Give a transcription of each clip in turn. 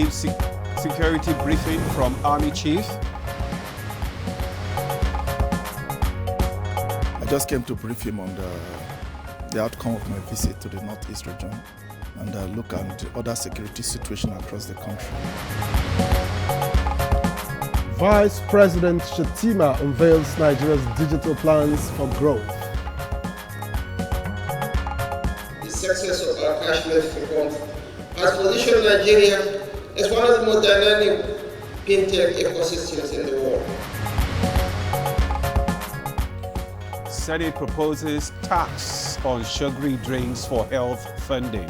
received security briefing from Army Chief. I just came to brief him on the outcome of my visit to the Northeast region and look at other security situation across the country. Vice President Shettima unveils Nigeria's digital plans for growth. The success of our cashless reforms has positioned Nigeria as one of the most dynamic fintech ecosystems in the world. Senate proposes tax on sugary drinks for health funding.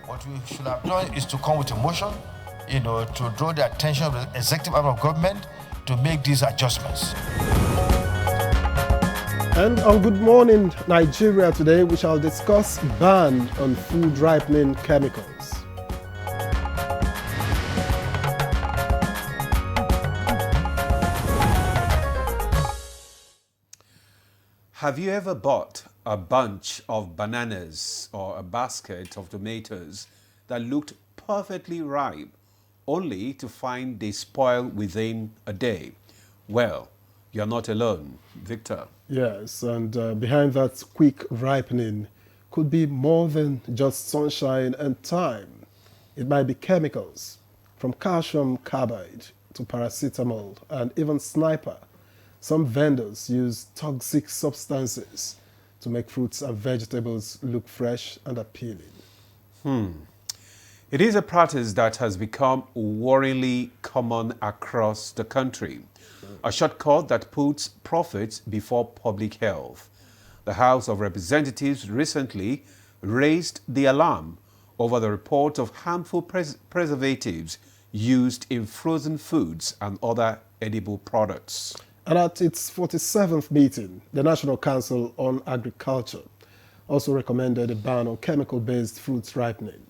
What we should have done is to come with a motion, to draw the attention of the executive arm of government to make these adjustments. And on Good Morning Nigeria today, we shall discuss ban on food ripening chemicals. Have you ever bought a bunch of bananas or a basket of tomatoes that looked perfectly ripe, only to find they spoil within a day? Well, you're not alone, Victor. Yes, and behind that quick ripening could be more than just sunshine and time. It might be chemicals, from calcium carbide to paracetamol and even sniper. Some vendors use toxic substances to make fruits and vegetables look fresh and appealing. It is a practice that has become worryingly common across the country. A shortcut that puts profits before public health. The House of Representatives recently raised the alarm over the report of harmful preservatives used in frozen foods and other edible products. And at its 47th meeting, the National Council on Agriculture also recommended a ban on chemical-based fruits ripening,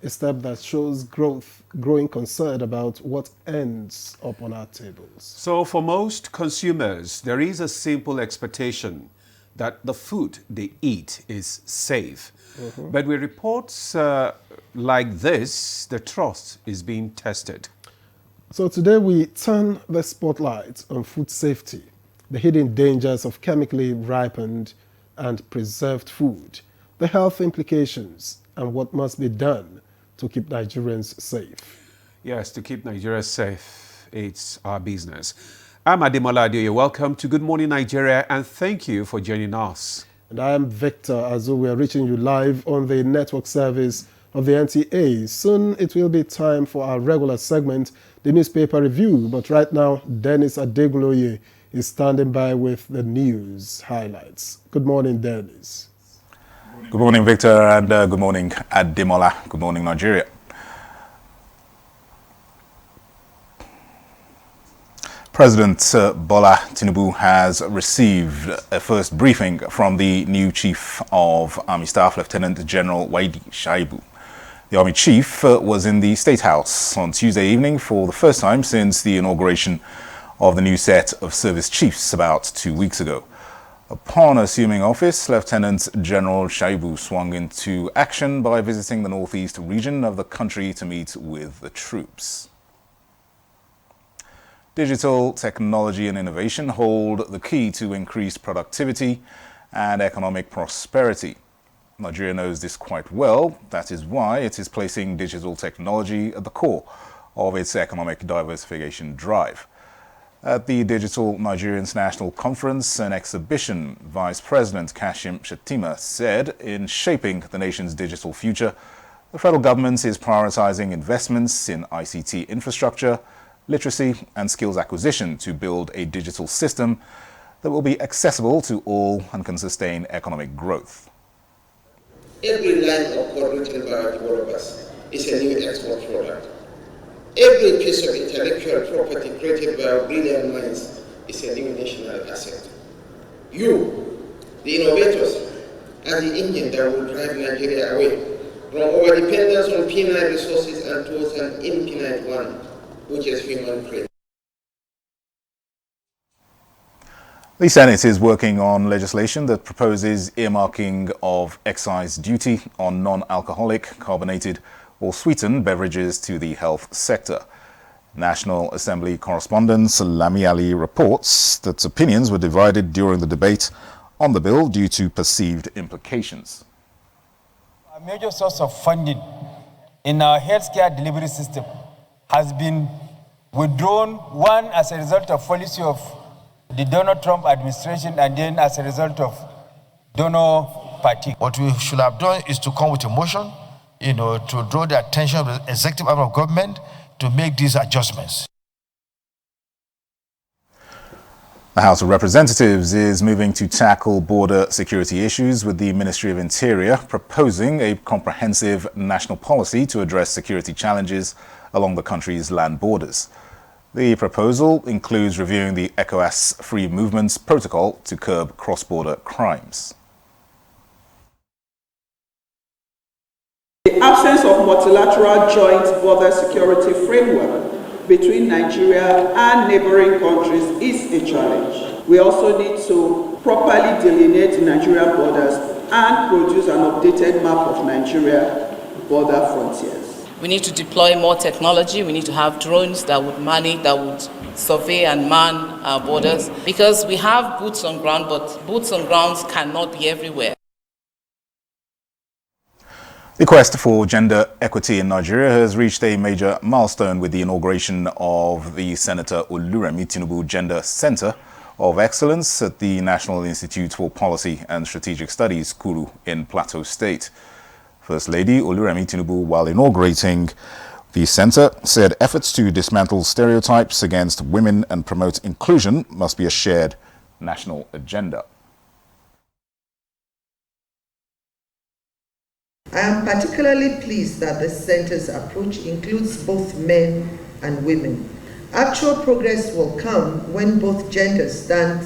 a step that shows growing concern about what ends up on our tables. So for most consumers, there is a simple expectation that the food they eat is safe. But with reports like this, the trust is being tested. So today we turn the spotlight on food safety, the hidden dangers of chemically ripened and preserved food, the health implications, and what must be done to keep Nigerians safe. Yes, to keep Nigeria safe, it's our business. I'm Ademola Adeoye. Welcome to Good Morning Nigeria, and thank you for joining us. And I am Victor, as we are reaching you live on the network service of the NTA. Soon it will be time for our regular segment, the newspaper review. But right now, Dennis Adeguloye is standing by with the news highlights. Good morning, Dennis. Good morning, Victor, and good morning, Ademola. Good morning, Nigeria. President Bola Tinubu has received a first briefing from the new Chief of Army Staff, Lieutenant General Waidi Shaibu. The Army Chief was in the State House on Tuesday evening for the first time since the inauguration of the new set of service chiefs about 2 weeks ago. Upon assuming office, Lieutenant General Shaibu swung into action by visiting the northeast region of the country to meet with the troops. Digital technology and innovation hold the key to increased productivity and economic prosperity. Nigeria knows this quite well. That is why it is placing digital technology at the core of its economic diversification drive. At the Digital Nigerians National Conference and Exhibition, Vice President Kashim Shettima said, in shaping the nation's digital future, the federal government is prioritizing investments in ICT infrastructure, literacy and skills acquisition to build a digital system that will be accessible to all and can sustain economic growth. Every line of code written by our developers is a new export product. Every piece of intellectual property created by our brilliant minds is a new national asset. You, the innovators, are the engine that will drive Nigeria away from over-dependence on finite resources and towards an infinite one, which is human creation. The Senate is working on legislation that proposes earmarking of excise duty on non-alcoholic, carbonated or sweeten beverages to the health sector. National Assembly correspondent Salami Ali reports that opinions were divided during the debate on the bill due to perceived implications. A major source of funding in our healthcare delivery system has been withdrawn, one as a result of policy of the Donald Trump administration and then as a result of donor fatigue. What we should have done is to come with a motion, to draw the attention of the executive arm of government to make these adjustments. The House of Representatives is moving to tackle border security issues with the Ministry of Interior proposing a comprehensive national policy to address security challenges along the country's land borders. The proposal includes reviewing the ECOWAS Free Movements Protocol to curb cross-border crimes. The absence of multilateral joint border security framework between Nigeria and neighboring countries is a challenge. We also need to properly delineate the Nigeria borders and produce an updated map of Nigeria border frontiers. We need to deploy more technology. We need to have drones that would survey and man our borders, because we have boots on ground, but boots on grounds cannot be everywhere. The quest for gender equity in Nigeria has reached a major milestone with the inauguration of the Senator Oluremi Tinubu Gender Center of Excellence at the National Institute for Policy and Strategic Studies, Kuru, in Plateau State. First Lady Oluremi Tinubu, while inaugurating the center, said efforts to dismantle stereotypes against women and promote inclusion must be a shared national agenda. I am particularly pleased that the center's approach includes both men and women. Actual progress will come when both genders stand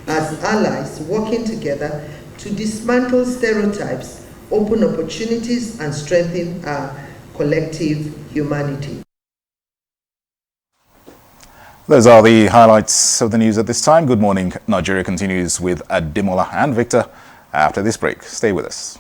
as allies working together to dismantle stereotypes, open opportunities, and strengthen our collective humanity. Those are the highlights of the news at this time. Good morning. Nigeria continues with Ademola and Victor after this break. Stay with us.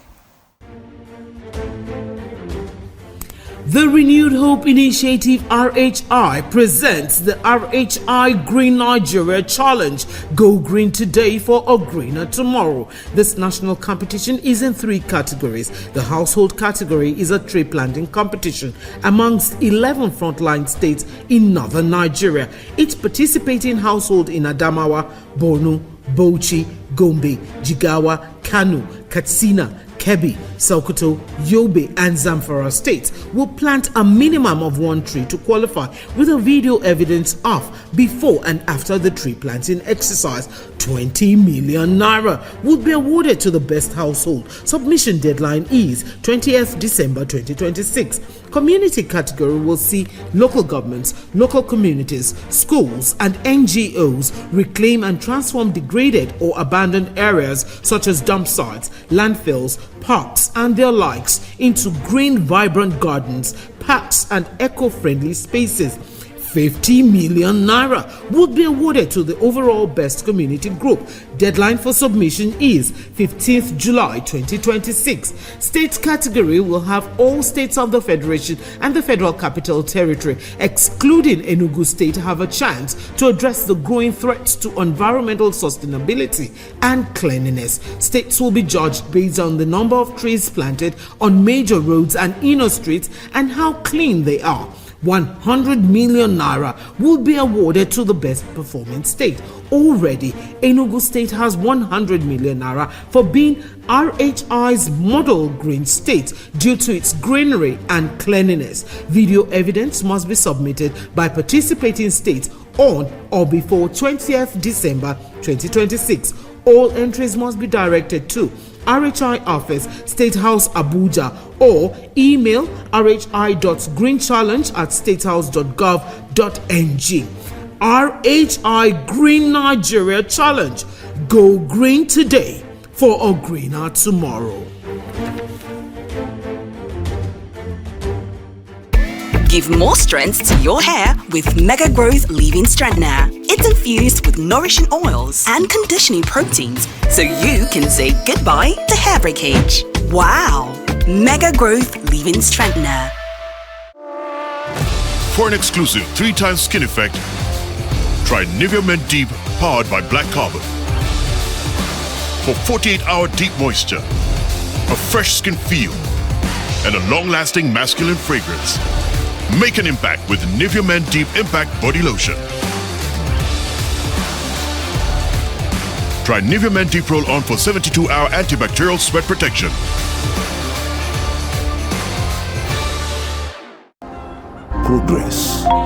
The Renewed Hope Initiative RHI presents the RHI Green Nigeria Challenge. Go green today for a greener tomorrow. This national competition is in 3 categories. The household category is a tree planting competition amongst 11 frontline states in northern Nigeria. Each participating household in Adamawa, Borno, Bauchi, Gombe, Jigawa, Kano, Katsina, Kebbi, Sokoto, Yobe and Zamfara states will plant a minimum of 1 tree to qualify, with a video evidence of before and after the tree planting exercise. 20 million naira would be awarded to the best household. Submission deadline is 20th December 2026. Community category will see local governments, local communities, schools and NGOs reclaim and transform degraded or abandoned areas such as dump sites, landfills, parks and their likes into green, vibrant gardens, parks and eco-friendly spaces. 50 million naira would be awarded to the overall best community group. Deadline for submission is 15th July 2026. States category will have all states of the Federation and the Federal Capital Territory, excluding Enugu State, have a chance to address the growing threats to environmental sustainability and cleanliness. States will be judged based on the number of trees planted on major roads and inner streets and how clean they are. 100 million naira will be awarded to the best performing state. Already, Enugu State has 100 million naira for being RHI's model green state due to its greenery and cleanliness. Video evidence must be submitted by participating states on or before 20th December 2026. All entries must be directed to RHI Office, State House, Abuja, or email rhi.greenchallenge@statehouse.gov.ng. RHI Green Nigeria Challenge. Go green today for a greener tomorrow. Give more strength to your hair with Mega Growth Leave-In Strengthener. It's infused with nourishing oils and conditioning proteins, so you can say goodbye to hair breakage. Wow! Mega Growth Leave-In Strengthener. For an exclusive 3x skin effect, try Nivea Men Deep powered by Black Carbon. For 48-hour deep moisture, a fresh skin feel, and a long-lasting masculine fragrance. Make an impact with Nivea Men Deep Impact Body Lotion. Try Nivea Men Deep Roll-On for 72-hour antibacterial sweat protection.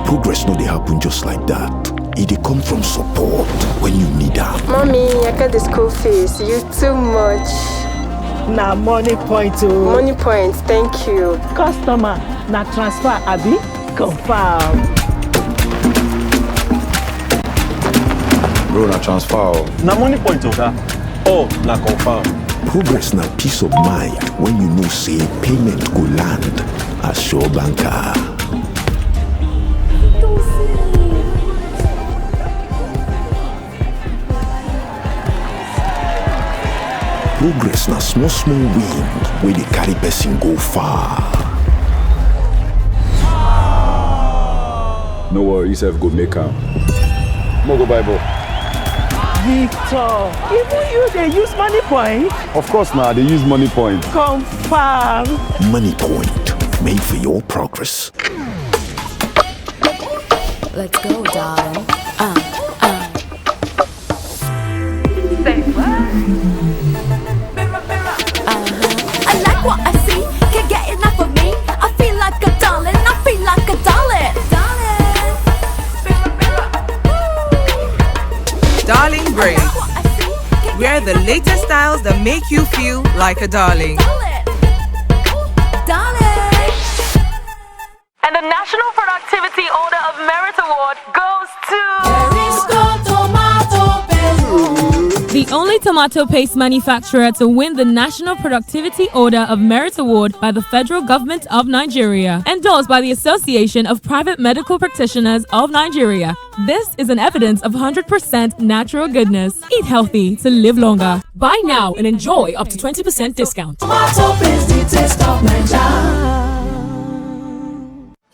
Progress no dey happen just like that. It dey come from support when you need am. Mommy, I got the school fees. You too much. Na money point oh. Money point, thank you. Customer, na transfer abi? Confirm. Bro, na transfer. Na money point oga. Oh, na confirm. Progress na peace of mind when you know say payment go land as Sure Banker. Progress na small wind where they carry person go far. No worry, yourself go make am. Mo go Bible. Victor, even you they use money point? Of course now, they use money point. Confirm. Money Point, made for your progress. Let's go, darling. Say what? I like what I see, can't get enough of me. I feel like a darling, I feel like a darling. Darling Braids. Wear the latest styles that make you feel like a darling. And the National Productivity Order of Merit Award goes to... The only tomato paste manufacturer to win the National Productivity Order of Merit Award by the Federal Government of Nigeria, endorsed by the Association of Private Medical Practitioners of Nigeria. This is an evidence of 100% natural goodness. Eat healthy to live longer. Buy now and enjoy up to 20% discount. Tomato paste, the taste of Nigeria.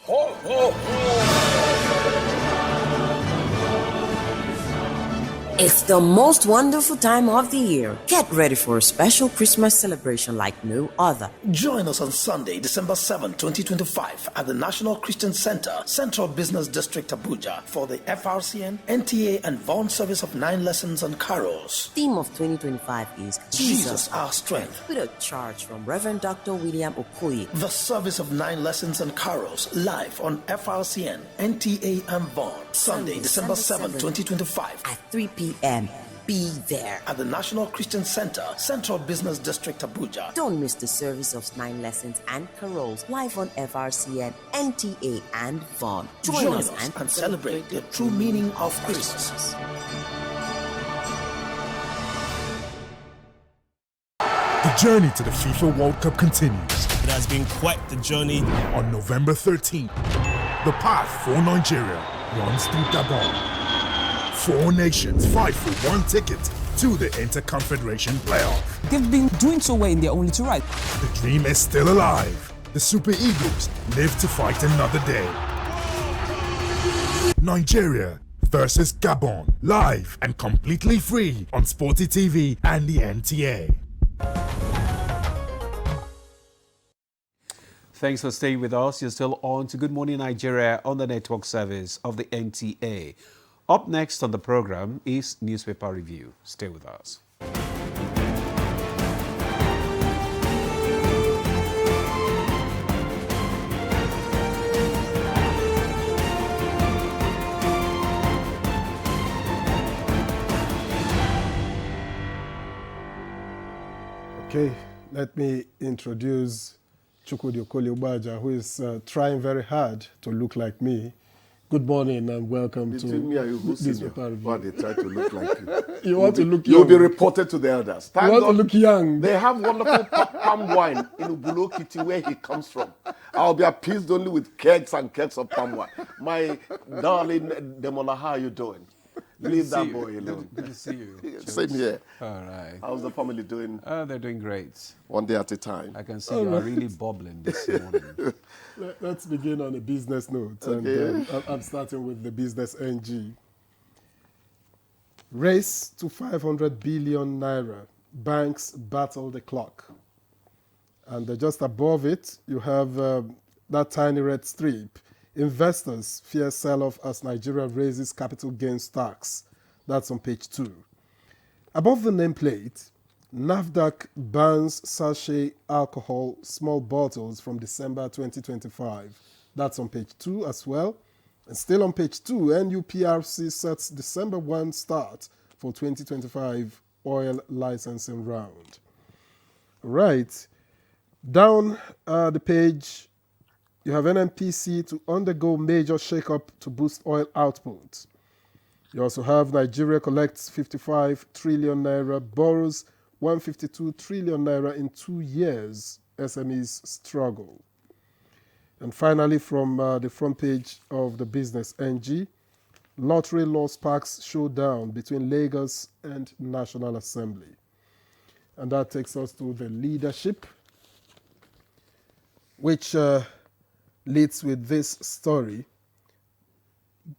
Ho, ho, ho. It's the most wonderful time of the year. Get ready for a special Christmas celebration like no other. Join us on Sunday, December 7, 2025 at the National Christian Center, Central Business District, Abuja for the FRCN, NTA and Vaughan service of 9 lessons and carols. Theme of 2025 is Jesus our strength. With a charge from Reverend Dr. William Okoye. The service of 9 lessons and carols live on FRCN, NTA and Vaughan. Sunday, December 7, 2025 at 3 p.m. Be there at the National Christian Center, Central Business District, Abuja. Don't miss the service of 9 lessons and carols live on FRCN, NTA and Vaughan. Join us and celebrate the true meaning of Christmas. The journey to the FIFA World Cup continues. It has been quite the journey. On November 13th, the path for Nigeria runs through Gabon. 4 nations fight for 1 ticket to the Inter-Confederation playoff. They've been doing so well in their own little right. The dream is still alive. The Super Eagles live to fight another day. Nigeria versus Gabon, live and completely free on Sporty TV and the NTA. Thanks for staying with us. You're still on to Good Morning Nigeria on the network service of the NTA. Up next on the program is Newspaper Review. Stay with us. Okay, let me introduce Chukwudi Okoli-Ubaja, who is trying very hard to look like me. Good morning and welcome Between me and you, who's senior? Why they try to look like you? You want to look young. You'll be reported to the elders. You want to look young. They have wonderful palm wine in Ubulo Kitty, where he comes from. I'll be appeased only with kegs and kegs of palm wine. My darling Demola, how are you doing? Leave that boy alone. Good to see you. Same here. All right. How's the family doing? They're doing great. One day at a time. I can see you are really bubbling this morning. Let's begin on a business note. Okay. And I'm starting with the business NG. Race to 500 billion naira. Banks battle the clock. And just above it, you have that tiny red strip. Investors fear sell-off as Nigeria raises capital gains tax. That's on page 2. Above the nameplate, NAFDAC bans sachet alcohol small bottles from December 2025. That's on page 2 as well. And still on page 2, NUPRC sets December 1 start for 2025 oil licensing round. Right. Down the page, you have NNPC to undergo major shakeup to boost oil output. You also have Nigeria collects 55 trillion naira, borrows 152 trillion naira in 2 years. SMEs struggle. And finally, from the front page of the Business NG, lottery law sparks showdown between Lagos and National Assembly. And that takes us to the leadership, which leads with this story.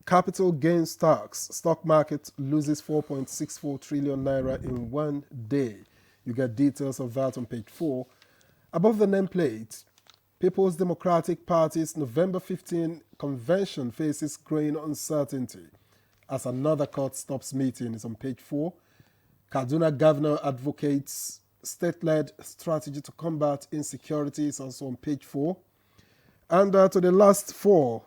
Capital gains tax. Stock market loses 4.64 trillion naira in 1 day. You get details of that on page 4. Above the nameplate, People's Democratic Party's November 15 convention faces growing uncertainty as another court stops meeting is on page 4. Kaduna governor advocates state-led strategy to combat insecurity is also on page 4. And to the last 4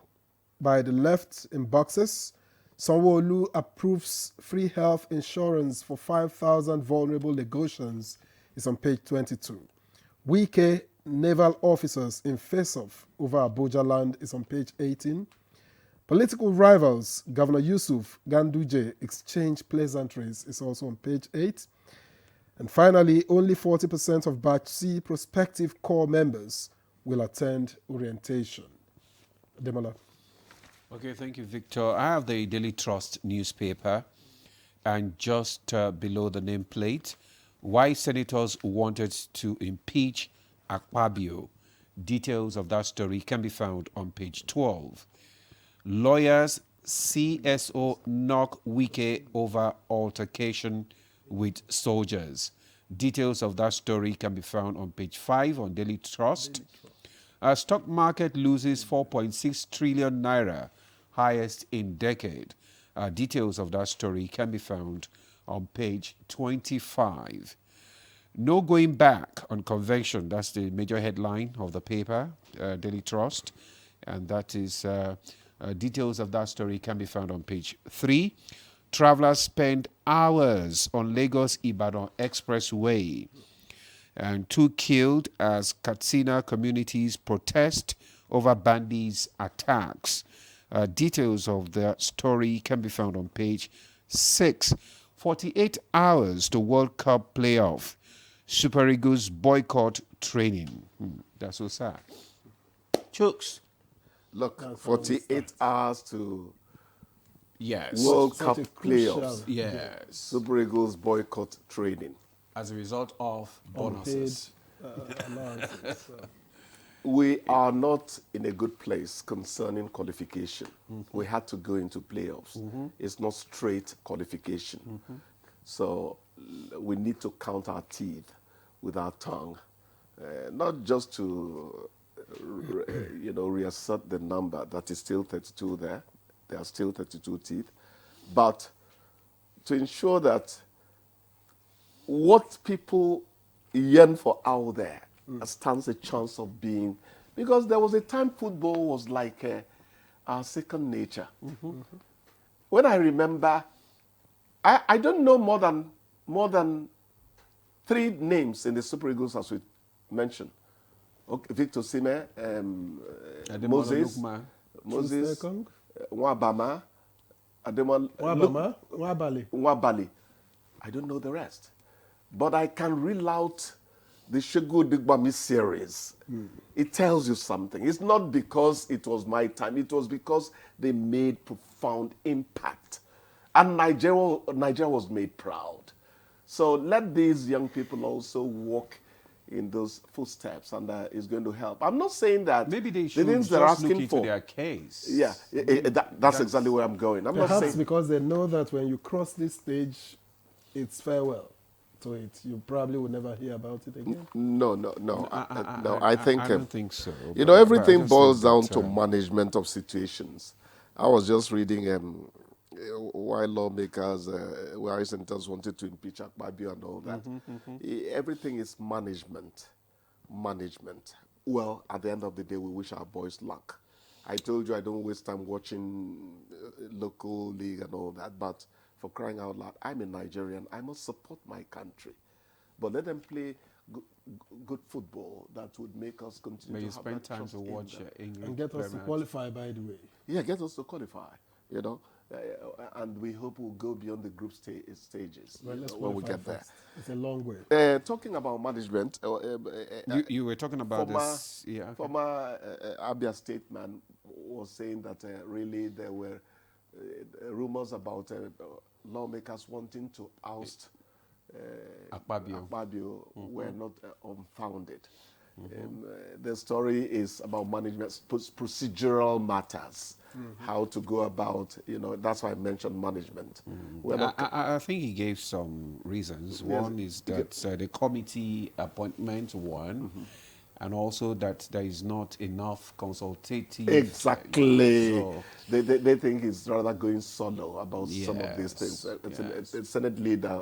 by the left in boxes, Sanwo-Olu approves free health insurance for 5,000 vulnerable Lagosians is on page 22. Wike naval officers in face-off over Abuja land is on page 18. Political rivals, Governor Yusuf Ganduje exchange pleasantries is also on page 8. And finally, only 40% of Batch C prospective core members will attend orientation. Demola. Okay, thank you, Victor. I have the Daily Trust newspaper, and just below the nameplate, why senators wanted to impeach Akpabio. Details of that story can be found on page 12. Lawyers CSO knock Wike over altercation with soldiers. Details of that story can be found on page 5 on Daily Trust. Stock market loses 4.6 trillion naira, highest in decade. Details of that story can be found on page 25. No going back on convention. That's the major headline of the paper, Daily Trust. And that is, details of that story can be found on page 3. Travelers spend hours on Lagos-Ibadan Expressway. And 2 killed as Katsina communities protest over bandits' attacks. Details of the story can be found on page 6. 48 hours to World Cup playoff. Super Eagles boycott training. That's so sad. Chooks. Look, 48 hours to yes. World Cup playoffs. Yes. Super Eagles boycott training. As a result of bonuses. We are not in a good place concerning qualification. We had to go into playoffs. It's not straight qualification. So we need to count our teeth with our tongue, not just to reassert the number that is still 32 there. There are still 32 teeth, but to ensure that what people yearn for out there stands a chance of being, because there was a time football was like our second nature. When I remember, I don't know more than 3 names in the Super Eagles as we mentioned. Okay, Victor Sime, Moses, Nwabama, Nwabali. I don't know the rest. But I can reel out the Shegu Digbami series. It tells you something. It's not because it was my time. It was because they made profound impact. And Nigeria was made proud. So let these young people also walk in those footsteps, and it's going to help. I'm not saying that maybe they the should things just they're asking look into for, their case. Yeah, that's exactly where I'm going. I'm not Perhaps saying because they know that when you cross this stage, it's farewell to it. You probably will never hear about it again. No. I don't think so. You know, everything boils down to management of situations. I was just reading why lawmakers, why senators wanted to impeach Akpabio and all that. Everything is management. Well, at the end of the day, we wish our boys luck. I told you I don't waste time watching local league and all that, but for crying out loud, I'm a Nigerian. I must support my country. But let them play good football that would make us continue May to you have spend that time trust to watch English and get us to qualify, by the way. Yeah, get us to qualify, you know. And we hope we'll go beyond the group stages when we get there. It's a long way. Talking about management, you were talking about this. Yeah, okay. Former Abia State man was saying that really there were rumors about lawmakers wanting to oust Akpabio were not unfounded. The story is about management, procedural matters, how to go about, you know, that's why I mentioned management. I think he gave some reasons. One is that the committee appointment and also that there is not enough consultative. Exactly. So they think he's rather going solo about some of these things. Senate leader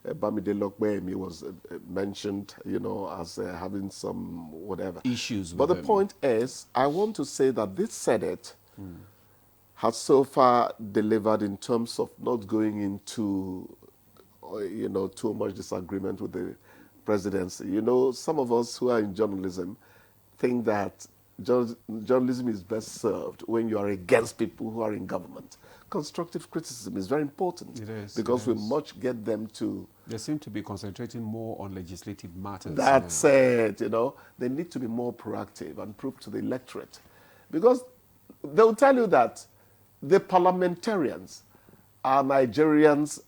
Bamide Lokbemi was mentioned, you know, as having some whatever issues. But the point is, I want to say that this Senate has so far delivered in terms of not going into, you know, too much disagreement with the presidency. You know, some of us who are in journalism think that journalism is best served when you are against people who are in government. Constructive criticism is very important. It is. Because we must get them to... They seem to be concentrating more on legislative matters. That's it, you know. They need to be more proactive and prove to the electorate. Because they'll tell you that the parliamentarians are Nigerians'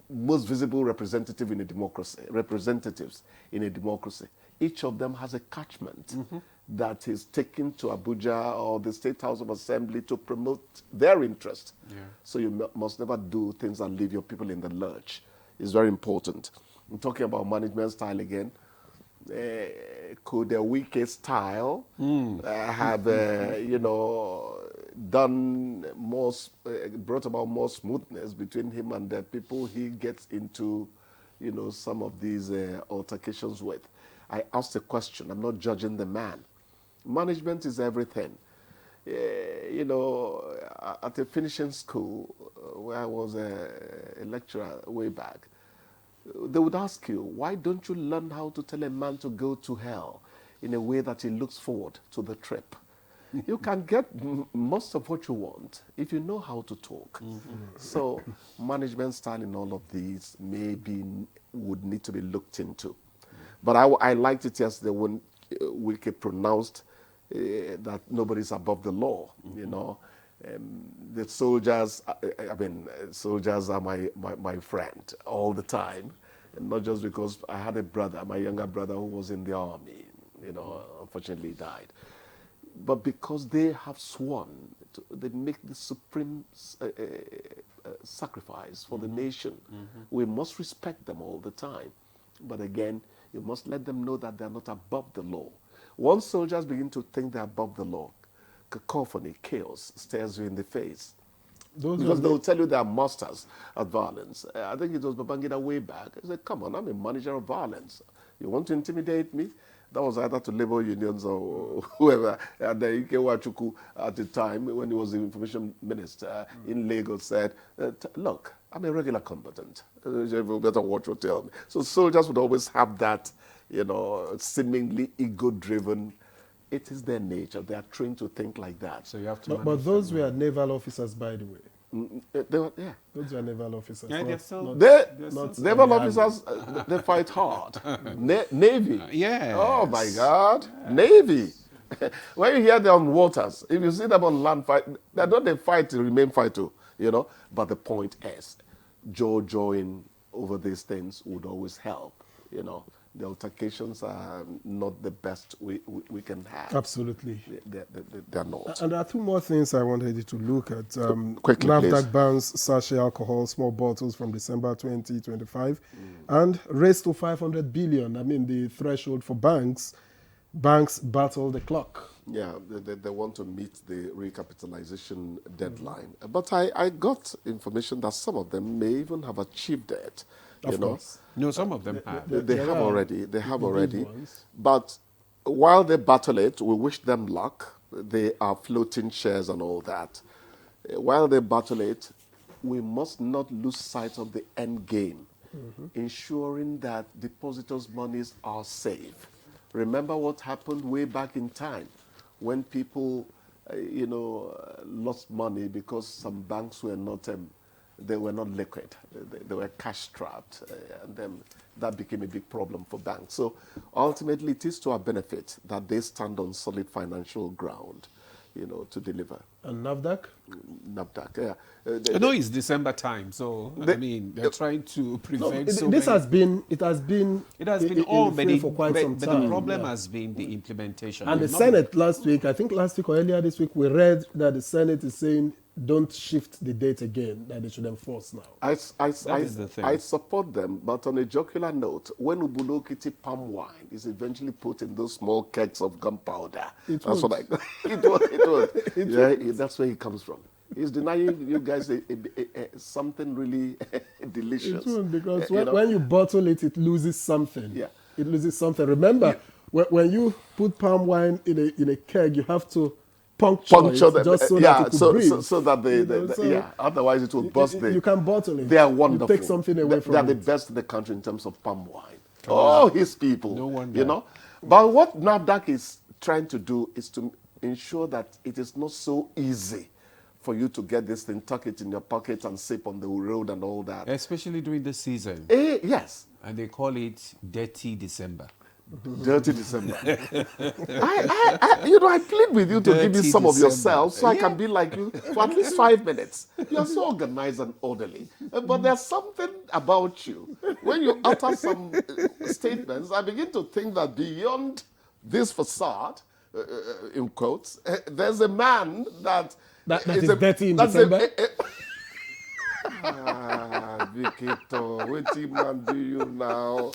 most visible representatives in a democracy. Each of them has a catchment that is taken to Abuja or the State House of Assembly to promote their interest. So you must never do things and leave your people in the lurch. It's very important. I'm talking about management style again. Could a Wike style have, you know, done more, brought about more smoothness between him and the people he gets into, you know, some of these altercations with? I asked a question. I'm not judging the man. Management is everything. You know, at a finishing school where I was a lecturer way back, they would ask you, why don't you learn how to tell a man to go to hell in a way that he looks forward to the trip? You can get most of what you want if you know how to talk. So management style in all of these maybe would need to be looked into. But I liked it yesterday when Wike pronounced that nobody's above the law, you know. The soldiers, soldiers are my friend all the time. And not just because I had a brother, my younger brother, who was in the army, you know, unfortunately died. But because they have sworn, they make the supreme sacrifice for the nation. We must respect them all the time. But again, you must let them know that they're not above the law. Once soldiers begin to think they're above the law, cacophony, chaos stares you in the face. Because they'll tell you they are masters at violence. I think it was Babangida way back. I said, come on, I'm a manager of violence. You want to intimidate me? That was either to labor unions or whoever. And Ike Wachuku at the time, when he was the information minister in Lagos, said, look, I'm a regular combatant. You better watch what you tell me. So soldiers would always have that, you know, seemingly ego-driven. It is their nature. They are trained to think like that. So you have to. But those were naval officers, by the way. Yeah. Those were naval officers. Yeah, naval officers, they fight hard. Navy. Yeah. Oh my God. Navy. When you hear them on waters, if you see them on land fight, they don't fight to remain fight too. But the point is, join over these things would always help, The altercations are not the best we can have. Absolutely. They're not. And there are two more things I wanted you to look at. Quickly, NAFDAC please. bans sachet alcohol, small bottles from December 2025, and raised to 500 billion. I mean, the threshold for banks battle the clock. Yeah, they want to meet the recapitalization deadline. But I got information that some of them may even have achieved it. Of course. No, some of them have. They have already. They have already. But while they battle it, we wish them luck. They are floating shares and all that. While they battle it, we must not lose sight of the end game, ensuring that depositors' monies are safe. Remember what happened way back in time when people, lost money because some banks were not they were not liquid. They were cash-strapped, and then that became a big problem for banks. So ultimately, it is to our benefit that they stand on solid financial ground, to deliver. And NAFDAC? NAFDAC, yeah. I know it's December time, so they're trying to prevent. It has been all many for quite some time. But the problem has been the implementation. And the Senate last week, I think last week or earlier this week, we read that the Senate is saying don't shift the date again, that they should enforce now. I support them, but on a jocular note, when Ubulokiti palm wine is eventually put in those small kegs of gunpowder, it was. That's where it comes from. He's denying you guys something really delicious. It won't, because when you bottle it, it loses something. Yeah. It loses something. Remember, when you put palm wine in a keg, you have to puncture it just so that it could breathe. So that otherwise it will burst. You can bottle it. They are wonderful. You take something away from it. They're the best in the country in terms of palm wine. His people. No wonder. But what NAFDAC is trying to do is to ensure that it is not so easy for you to get this thing, tuck it in your pocket and sip on the road and all that. Especially during the season. Yes. And they call it Dirty December. Dirty December. I plead with you to give me some of yourself so I can be like you for at least 5 minutes. You're so organized and orderly. But there's something about you. When you utter some statements, I begin to think that beyond this facade, in quotes, there's a man that is dirty in December. Victor, what man do you now?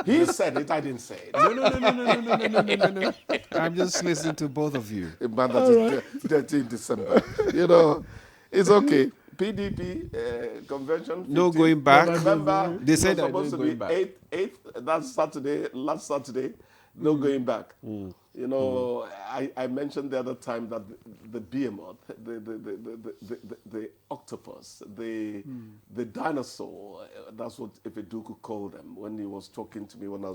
He said it, I didn't say it. No. I'm just listening to both of you. A man that is dirty in December. It's okay. PDP convention. 15, no going back. Remember, they said that supposed to be back. 8th, that's Saturday, last Saturday. No going back. I mentioned the other time that the behemoth, the octopus, the dinosaur, that's what Ifeduku called them when he was talking to me when I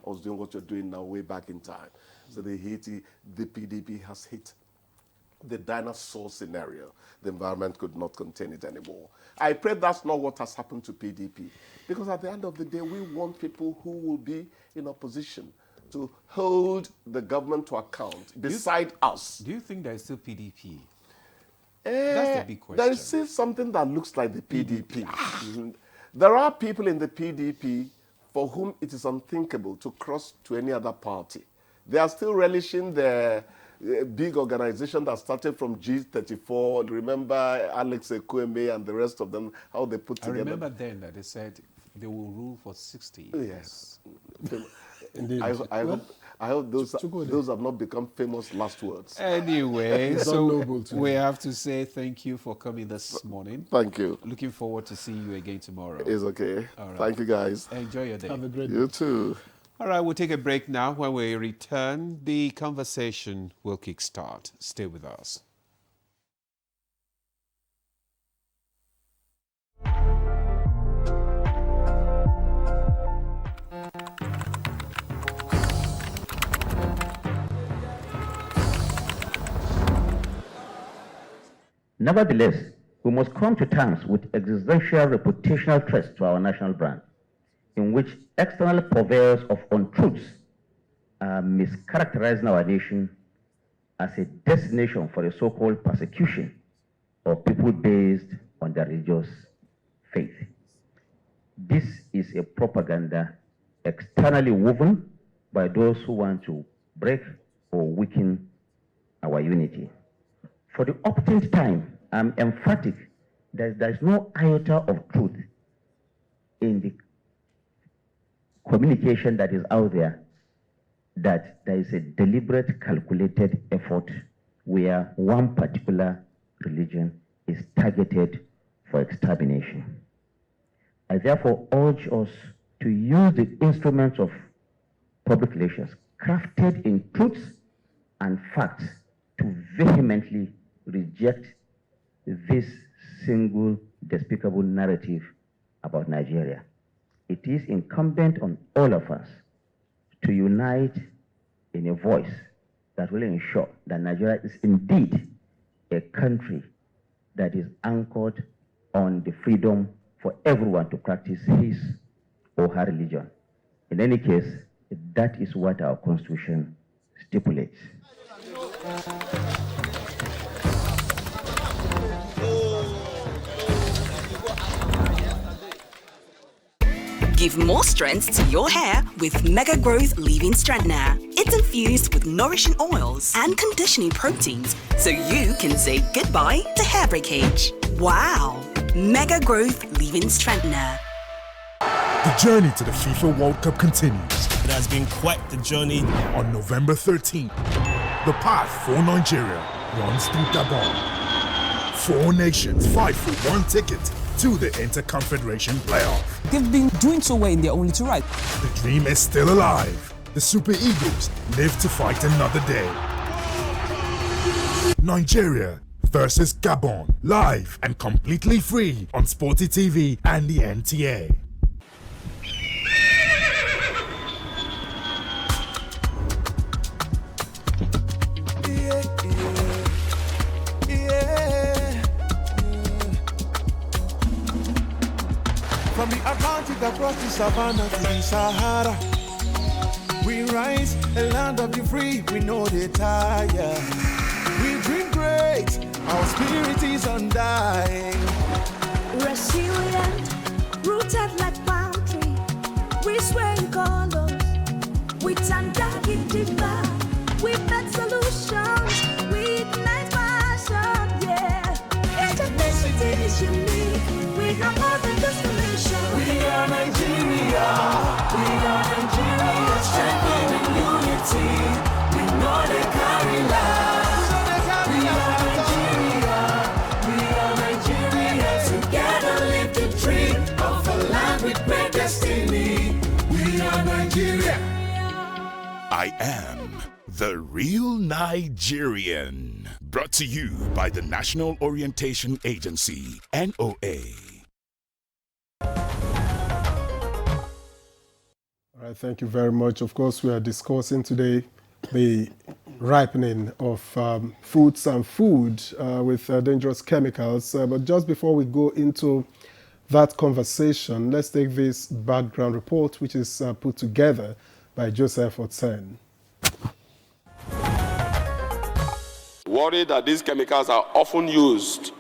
was doing what you're doing now way back in time. So the PDP has hit the dinosaur scenario. The environment could not contain it anymore. I pray that's not what has happened to PDP. Because at the end of the day, we want people who will be in opposition to hold the government to account beside us. Do you think there is still PDP? That's the big question. There is still something that looks like the PDP. There are people in the PDP for whom it is unthinkable to cross to any other party. They are still relishing the big organization that started from G34. Remember Alex Ekweme and the rest of them, how they put together. I remember then that they said they will rule for 60 years. Yes. Indeed. I hope those have not become famous last words. Anyway, so we have to say thank you for coming this morning. Thank you. Looking forward to seeing you again tomorrow. It's okay. All right. Thank you, guys. Enjoy your day. Have a great day. You too. All right, we'll take a break now. When we return, the conversation will kickstart. Stay with us. Nevertheless, we must come to terms with existential reputational threats to our national brand, in which external purveyors of untruths are mischaracterizing our nation as a destination for the so-called persecution of people based on their religious faith. This is a propaganda externally woven by those who want to break or weaken our unity. For the upteenth time, I'm emphatic that there's no iota of truth in the communication that is out there that there is a deliberate, calculated effort where one particular religion is targeted for extermination. I therefore urge us to use the instruments of public relations crafted in truths and facts to vehemently reject this single despicable narrative about Nigeria. It is incumbent on all of us to unite in a voice that will ensure that Nigeria is indeed a country that is anchored on the freedom for everyone to practice his or her religion. In any case, that is what our Constitution stipulates. Give more strength to your hair with Mega Growth Leave-In Strengthener. It's infused with nourishing oils and conditioning proteins, so you can say goodbye to hair breakage. Wow! Mega Growth Leave-In Strengthener. The journey to the FIFA World Cup continues. It has been quite the journey. On November 13th, the path for Nigeria runs through Gabon. 4 nations fight for one ticket to the Inter-Confederation playoff. They've been doing so well in their only to right. The dream is still alive. The Super Eagles live to fight another day. Nigeria versus Gabon, live and completely free on Sporty TV and the NTA. From the Atlantic across the savannah to the Sahara, we rise, a land of the free, we know they tire. We dream great, our spirit is undying. Resilient, rooted like palm tree, we sway in colors, with undying demand. We make solutions, we ignite passion, yeah. Ethnicity is unique, we have more than destination. We are Nigeria, strengthening unity. We know they carry lives. We are Nigeria, together live the dream of a land with great destiny. We are Nigeria. I am the real Nigerian. Brought to you by the National Orientation Agency, NOA. All right, thank you very much. Of course, we are discussing today the ripening of fruits and food with dangerous chemicals. But just before we go into that conversation, let's take this background report, which is put together by Joseph Otsen. Worried that these chemicals are often used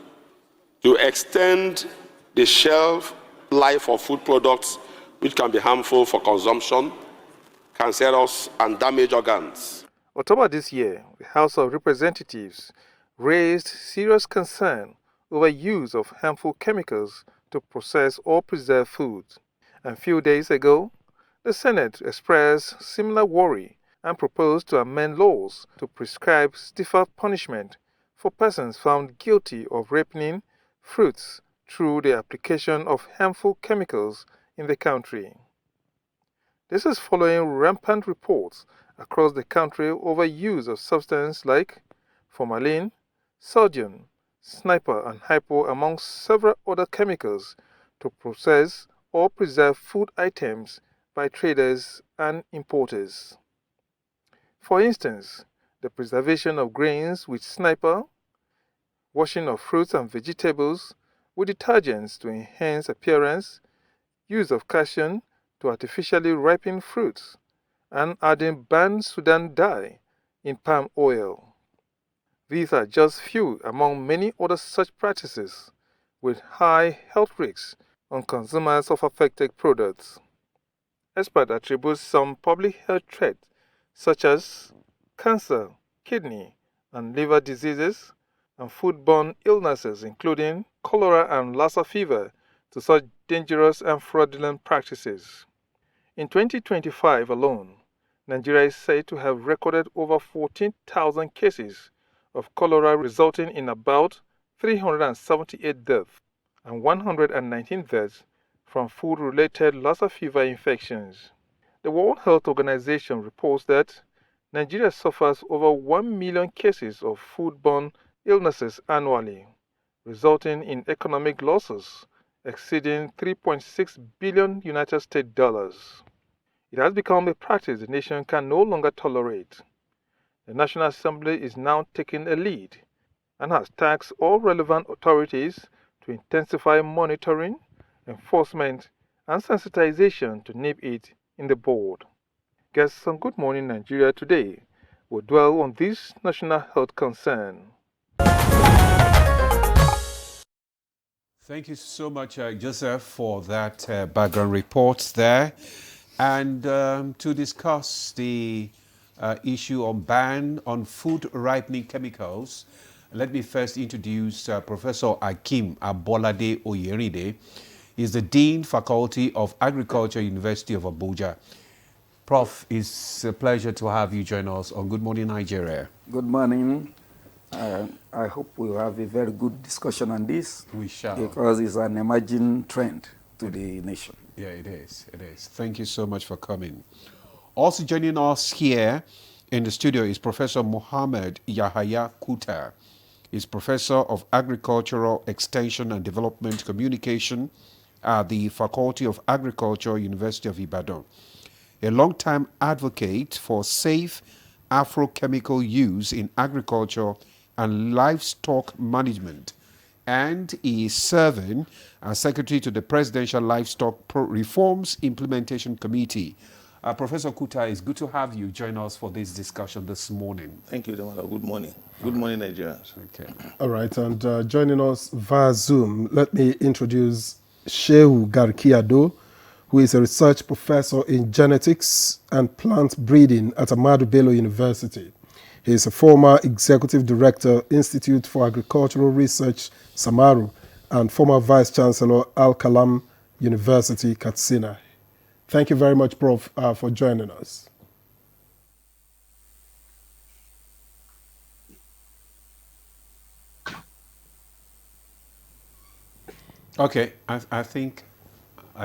to extend the shelf life of food products, which can be harmful for consumption, cancerous, and damage organs. October this year, the House of Representatives raised serious concern over use of harmful chemicals to process or preserve food. And a few days ago, the Senate expressed similar worry and proposed to amend laws to prescribe stiffer punishment for persons found guilty of ripening fruits through the application of harmful chemicals in the country. This is following rampant reports across the country over use of substances like formalin, sodium, sniper, and hypo, among several other chemicals, to process or preserve food items by traders and importers. For instance, the preservation of grains with sniper, washing of fruits and vegetables with detergents to enhance appearance, use of calcium to artificially ripen fruits, and adding banned Sudan dye in palm oil. These are just few among many other such practices with high health risks on consumers of affected products. Experts attribute some public health threats such as cancer, kidney and liver diseases, and foodborne illnesses including cholera and Lassa fever to such dangerous and fraudulent practices. In 2025 alone, Nigeria is said to have recorded over 14,000 cases of cholera, resulting in about 378 deaths and 119 deaths from food-related Lassa fever infections. The World Health Organization reports that Nigeria suffers over 1 million cases of foodborne illnesses annually, resulting in economic losses exceeding 3.6 billion United States dollars. It has become a practice the nation can no longer tolerate. The National Assembly is now taking a lead and has tasked all relevant authorities to intensify monitoring, enforcement, and sensitization to nip it in the bud. Guests on Good Morning Nigeria today will dwell on this national health concern. Thank you so much, Joseph, for that background report there. And to discuss the issue on ban on food ripening chemicals, let me first introduce Professor Akim Abolade Oyeride. He's the Dean, Faculty of Agriculture, University of Abuja. Prof, it's a pleasure to have you join us on Good Morning Nigeria. Good morning. I hope we'll have a very good discussion on this. We shall. Because it's an emerging trend to the nation. Yeah, it is. It is. Thank you so much for coming. Also joining us here in the studio is Professor Mohammed Yahaya Kuta. He's Professor of Agricultural Extension and Development Communication at the Faculty of Agriculture, University of Ibadan. A long-time advocate for safe agrochemical use in agriculture and livestock management, and he is serving as Secretary to the Presidential Livestock Reforms Implementation Committee. Professor Kuta, it's good to have you join us for this discussion this morning. Thank you, Demala. Good morning. Good morning, Nigerians. Okay. All right, and joining us via Zoom, let me introduce Shehu Garkiado, who is a research professor in genetics and plant breeding at Ahmadu Bello University. He is a former executive director, Institute for Agricultural Research, Samaru, and former vice chancellor, Al Kalam University, Katsina. Thank you very much, Prof, for joining us. Okay, I think he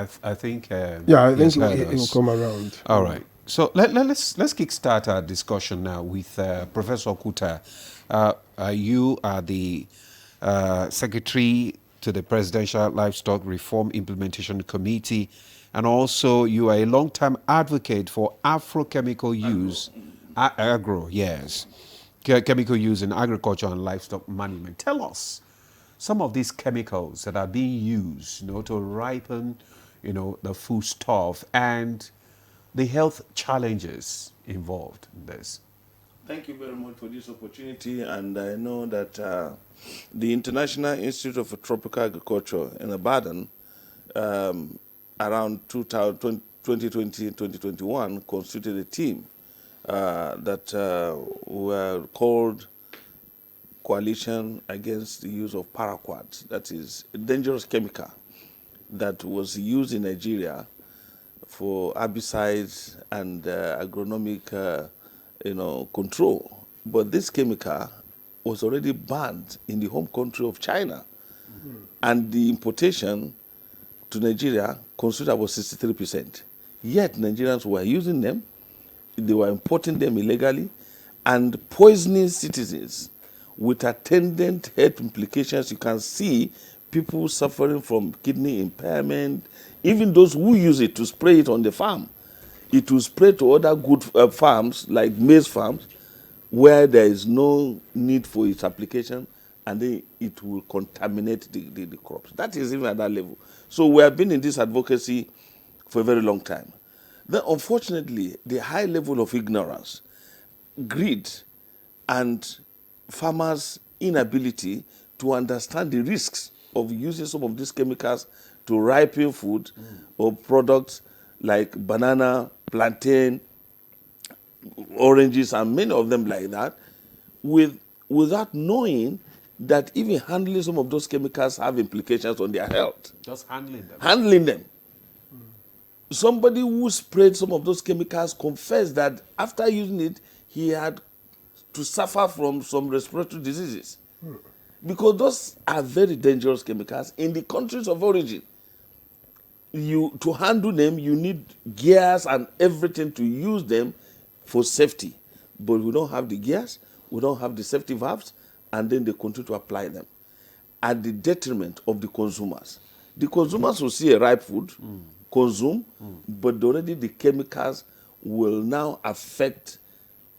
will come around. All right. So let's kickstart our discussion now with Professor Kuta. You are the Secretary to the Presidential Livestock Reform Implementation Committee, and also you are a long-time advocate for chemical use in agriculture and livestock management. Tell us some of these chemicals that are being used, to ripen, the foodstuff and the health challenges involved in this. Thank you very much for this opportunity, and I know that the International Institute of Tropical Agriculture in Ibadan, around 2020-2021, constituted a team that were called Coalition Against the Use of Paraquat. That is a dangerous chemical that was used in Nigeria for herbicides and agronomic control. But this chemical was already banned in the home country of China. Mm-hmm. And the importation to Nigeria constituted about 63%. Yet Nigerians were using them, they were importing them illegally, and poisoning citizens with attendant health implications. You can see people suffering from kidney impairment, even those who use it to spray it on the farm. It will spray to other good farms, like maize farms, where there is no need for its application, and then it will contaminate the crops. That is even at that level. So we have been in this advocacy for a very long time. Then, unfortunately, the high level of ignorance, greed, and farmers' inability to understand the risks of using some of these chemicals to ripen food or products like banana, plantain, oranges, and many of them like that, without knowing that even handling some of those chemicals have implications on their health. Just handling them. Handling them. Somebody who sprayed some of those chemicals confessed that after using it, he had to suffer from some respiratory diseases. Because those are very dangerous chemicals in the countries of origin. To handle them, you need gears and everything to use them for safety. But we don't have the gears, we don't have the safety valves, and then they continue to apply them at the detriment of the consumers. The consumers will see a ripe food, consume, but already the chemicals will now affect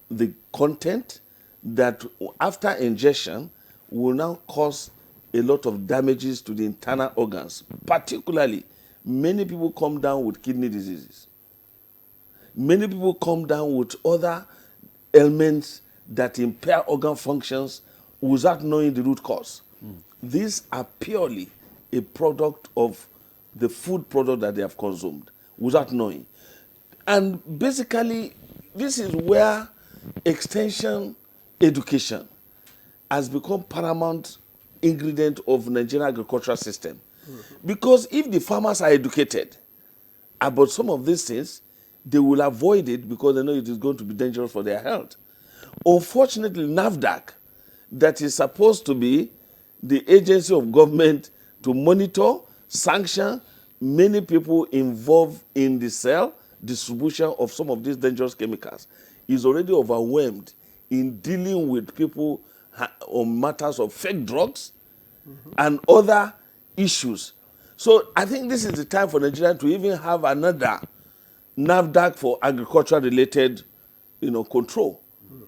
the content that after ingestion will now cause a lot of damages to the internal organs. Particularly, many people come down with kidney diseases. Many people come down with other ailments that impair organ functions without knowing the root cause. These are purely a product of the food product that they have consumed without knowing. And basically, this is where extension education has become paramount ingredient of Nigerian agricultural system. Because if the farmers are educated about some of these things, they will avoid it because they know it is going to be dangerous for their health. Unfortunately, NAFDAC, that is supposed to be the agency of government to monitor, sanction many people involved in the sale, distribution of some of these dangerous chemicals, is already overwhelmed in dealing with people on matters of fake drugs and other issues. So I think this is the time for Nigeria to even have another NAFDAC for agriculture-related, control,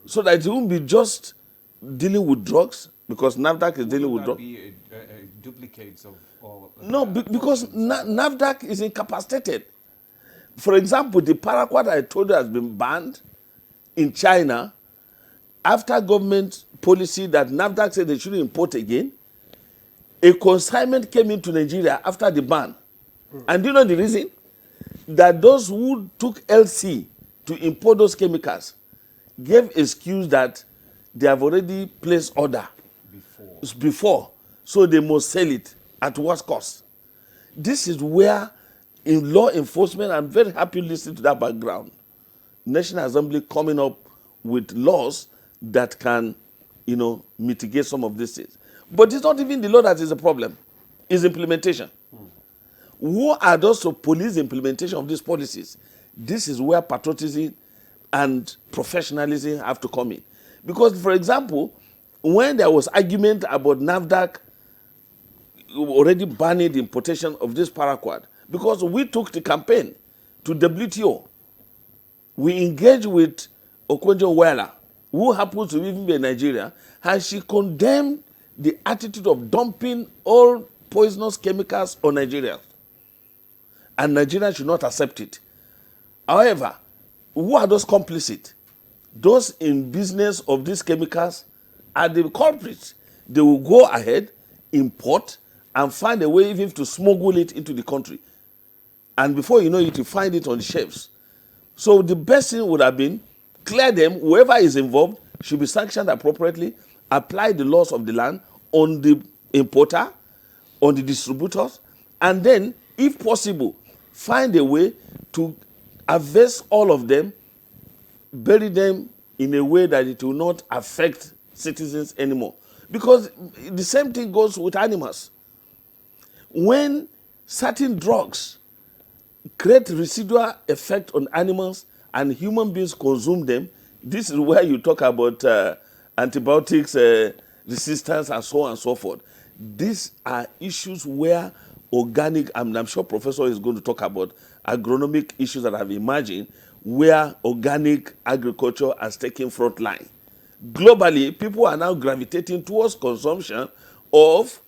so that it won't be just dealing with drugs, because NAFDAC is dealing with drugs. Be duplicates of all? No, because NAFDAC is incapacitated. For example, the paraquat I told you has been banned in China after government policy that NAFDAC said they shouldn't import again. A consignment came into Nigeria after the ban. And do you know the reason? That those who took LC to import those chemicals gave excuse that they have already placed order before, so they must sell it at what cost. This is where, in law enforcement, I'm very happy listening to that background. National Assembly coming up with laws that can, mitigate some of these things. But it's not even the law that is the problem. It's implementation. Who are those to police the implementation of these policies? This is where patriotism and professionalism have to come in. Because, for example, when there was argument about NAFDAC already banning the importation of this paraquat, because we took the campaign to WTO, we engaged with Okonjo-Iweala, who happens to even be in Nigeria, and she condemned the attitude of dumping all poisonous chemicals on Nigerians. And Nigeria should not accept it. However, who are those complicit? Those in business of these chemicals are the culprits. They will go ahead, import, and find a way even to smuggle it into the country. And before you know it, you find it on the shelves. So the best thing would have been clear them. Whoever is involved should be sanctioned appropriately, apply the laws of the land on the importer, on the distributors, and then, if possible, find a way to arrest all of them, bury them in a way that it will not affect citizens anymore. Because the same thing goes with animals. When certain drugs create residual effect on animals and human beings consume them, this is where you talk about antibiotics resistance and so on and so forth. These are issues where organic, I'm sure Professor is going to talk about agronomic issues that have emerged where organic agriculture has taken front line. Globally, people are now gravitating towards consumption of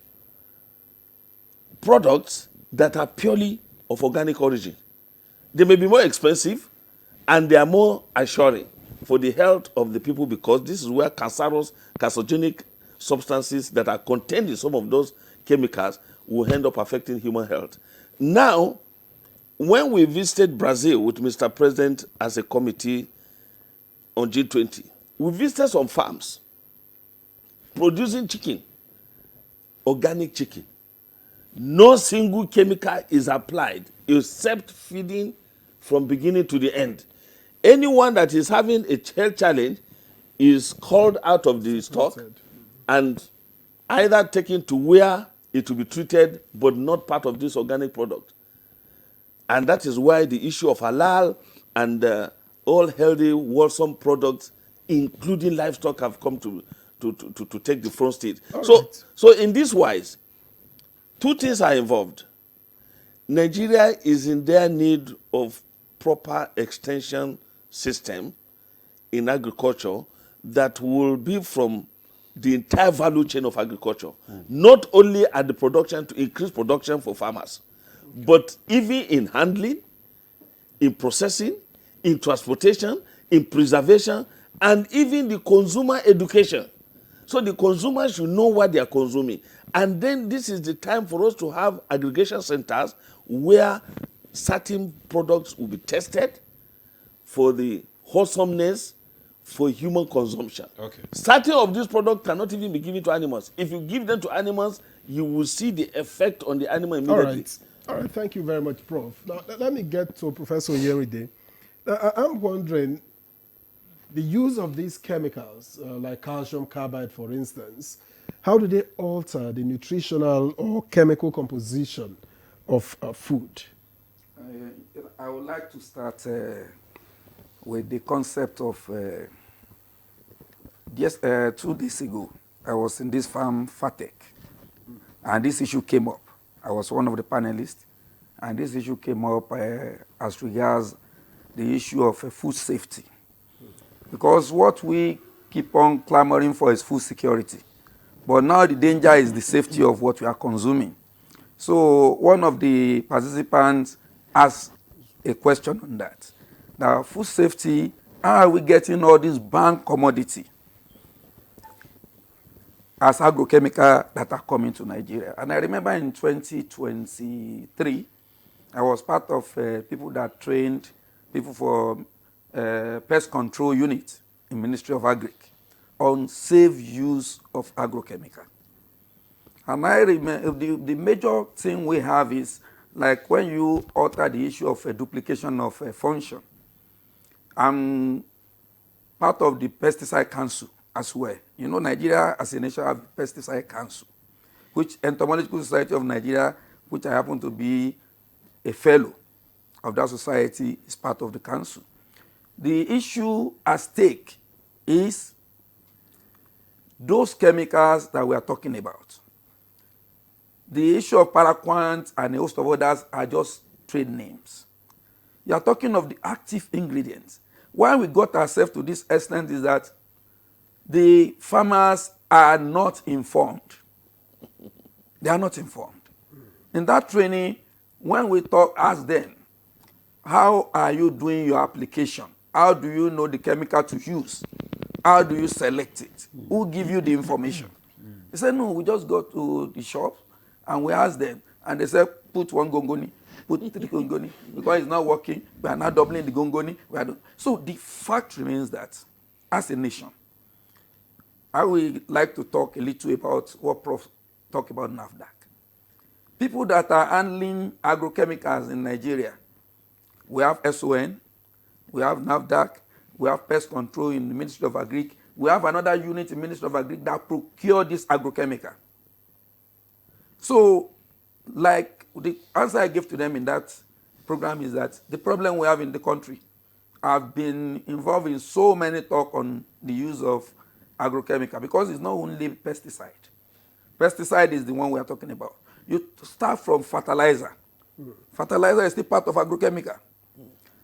products that are purely of organic origin. They may be more expensive and they are more assuring for the health of the people, because this is where cancerogenic substances that are contained in some of those chemicals will end up affecting human health. Now, when we visited Brazil with Mr. President as a committee on G20, we visited some farms producing chicken, organic chicken. No single chemical is applied except feeding from beginning to the end. Anyone that is having a health challenge is called out of the stock and either taken to where it will be treated, but not part of this organic product. And that is why the issue of halal and all healthy, wholesome products, including livestock, have come to take the front stage. So in this wise, two things are involved. Nigeria is in their need of proper extension system in agriculture that will be from the entire value chain of agriculture, not only at the production to increase production for farmers, but even in handling, in processing, in transportation, in preservation, and even the consumer education. So the consumer should know what they are consuming. And then this is the time for us to have aggregation centers where certain products will be tested for the wholesomeness for human consumption. Okay. Certain of these products cannot even be given to animals. If you give them to animals, you will see the effect on the animal immediately. All right, thank you very much, Prof. Now, let me get to Professor Yeride. I'm wondering, the use of these chemicals, like calcium carbide, for instance, how do they alter the nutritional or chemical composition of food? I would like to start with the concept of 2 days ago, I was in this farm, Fatek, and this issue came up. I was one of the panelists, and this issue came up as regards the issue of food safety. Because what we keep on clamoring for is food security. But now the danger is the safety of what we are consuming. So one of the participants asked a question on that. Now, food safety, how are we getting all this banned commodity as agrochemical that are coming to Nigeria? And I remember in 2023, I was part of people that trained people for pest control unit in Ministry of Agric on safe use of agrochemical. And I remember the major thing we have is like when you alter the issue of a duplication of a function. I'm part of the Pesticide Council as well. You know, Nigeria as a nation have Pesticide Council, which Entomological Society of Nigeria, which I happen to be a fellow of that society, is part of the council. The issue at stake is those chemicals that we are talking about. The issue of paraquat and a host of others are just trade names. You are talking of the active ingredients. Why we got ourselves to this extent is that the farmers are not informed. They are not informed. In that training, when we ask them, how are you doing your application? How do you know the chemical to use? How do you select it? Who give you the information? They said, no, we just go to the shop and we ask them. And they said, put 1 gongoni, put 3 gongoni. Because it's not working, we are not doubling the gongoni. So the fact remains that, as a nation, I would like to talk a little about what Prof talked about NAFDAC. People that are handling agrochemicals in Nigeria, we have SON, we have NAFDAC, we have pest control in the Ministry of Agric, we have another unit in the Ministry of Agric that procure this agrochemical. So, like the answer I gave to them in that program is that the problem we have in the country, I've been involved in so many talk on the use of agrochemical because it's not only pesticide. Pesticide is the one we are talking about. You start from fertilizer. Fertilizer is still part of agrochemical.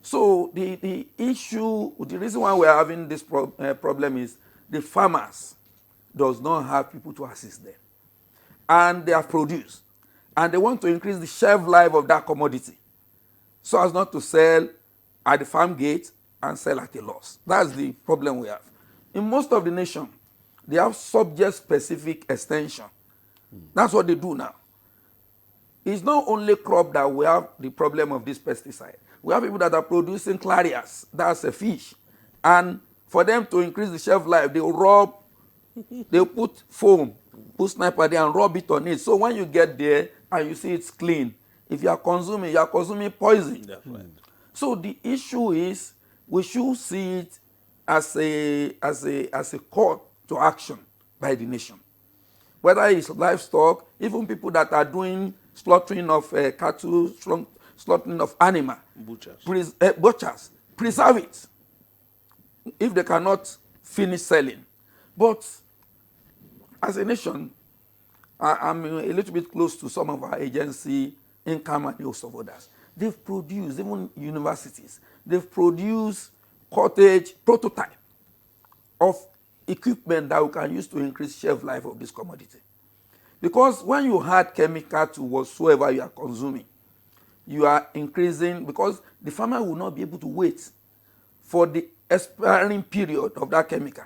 So the issue, the reason why we are having this problem is the farmers does not have people to assist them. And they have produced. And they want to increase the shelf life of that commodity so as not to sell at the farm gate and sell at a loss. That's the problem we have. In most of the nation, they have subject-specific extension That's what they do now. It's not only crop that we have the problem of this pesticide. We have people that are producing clarias, that's a fish. And for them to increase the shelf life, they put foam, put sniper there and rub it on it. So when you get there and you see it's clean, if you are consuming poison. That's right. So the issue is we should see it as a call to action by the nation. Whether it's livestock, even people that are doing slaughtering of cattle, slaughtering of animal, butchers, preserve it if they cannot finish selling. But as a nation, I'm a little bit close to some of our agency, income and a host of others. They've produced, even universities, they've produced cottage prototype of equipment that we can use to increase shelf life of this commodity. Because when you add chemical to whatsoever you are consuming, you are increasing, because the farmer will not be able to wait for the expiring period of that chemical.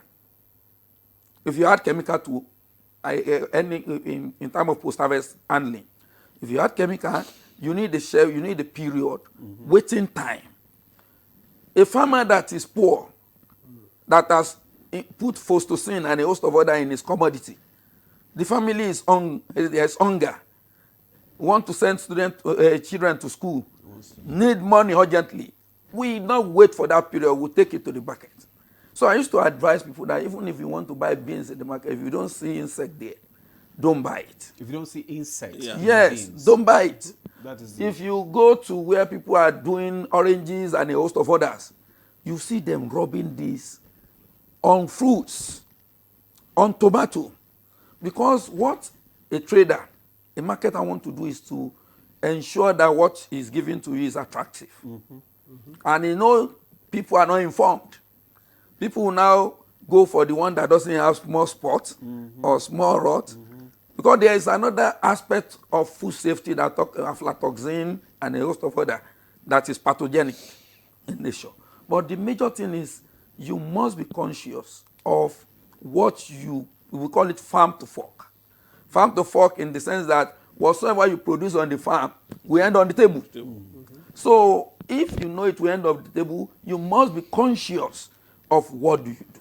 If you add chemical to in terms of post-harvest handling, if you add chemical, you need the shelf, you need the period, waiting time. A farmer that is poor, that has put phosphocin and a host of other in his commodity, the family is there's hunger, want to send children to school, need money urgently. We not wait for that period, we take it to the market. So I used to advise people that even if you want to buy beans in the market, if you don't see insect there, don't buy it. If you don't see insects, yes, don't buy it. That is if you go to where people are doing oranges and a host of others, you see them rubbing this on fruits, on tomato. Because what a trader, a marketer want to do is to ensure that what is given to you is attractive. And you know, people are not informed. People will now go for the one that doesn't have small spot or small rot. Because there is another aspect of food safety that aflatoxin and a host of other that is pathogenic in nature. But the major thing is you must be conscious of what we call it farm to fork. Farm to fork in the sense that whatsoever you produce on the farm will end on the table. So if you know it will end on the table, you must be conscious of what do you do.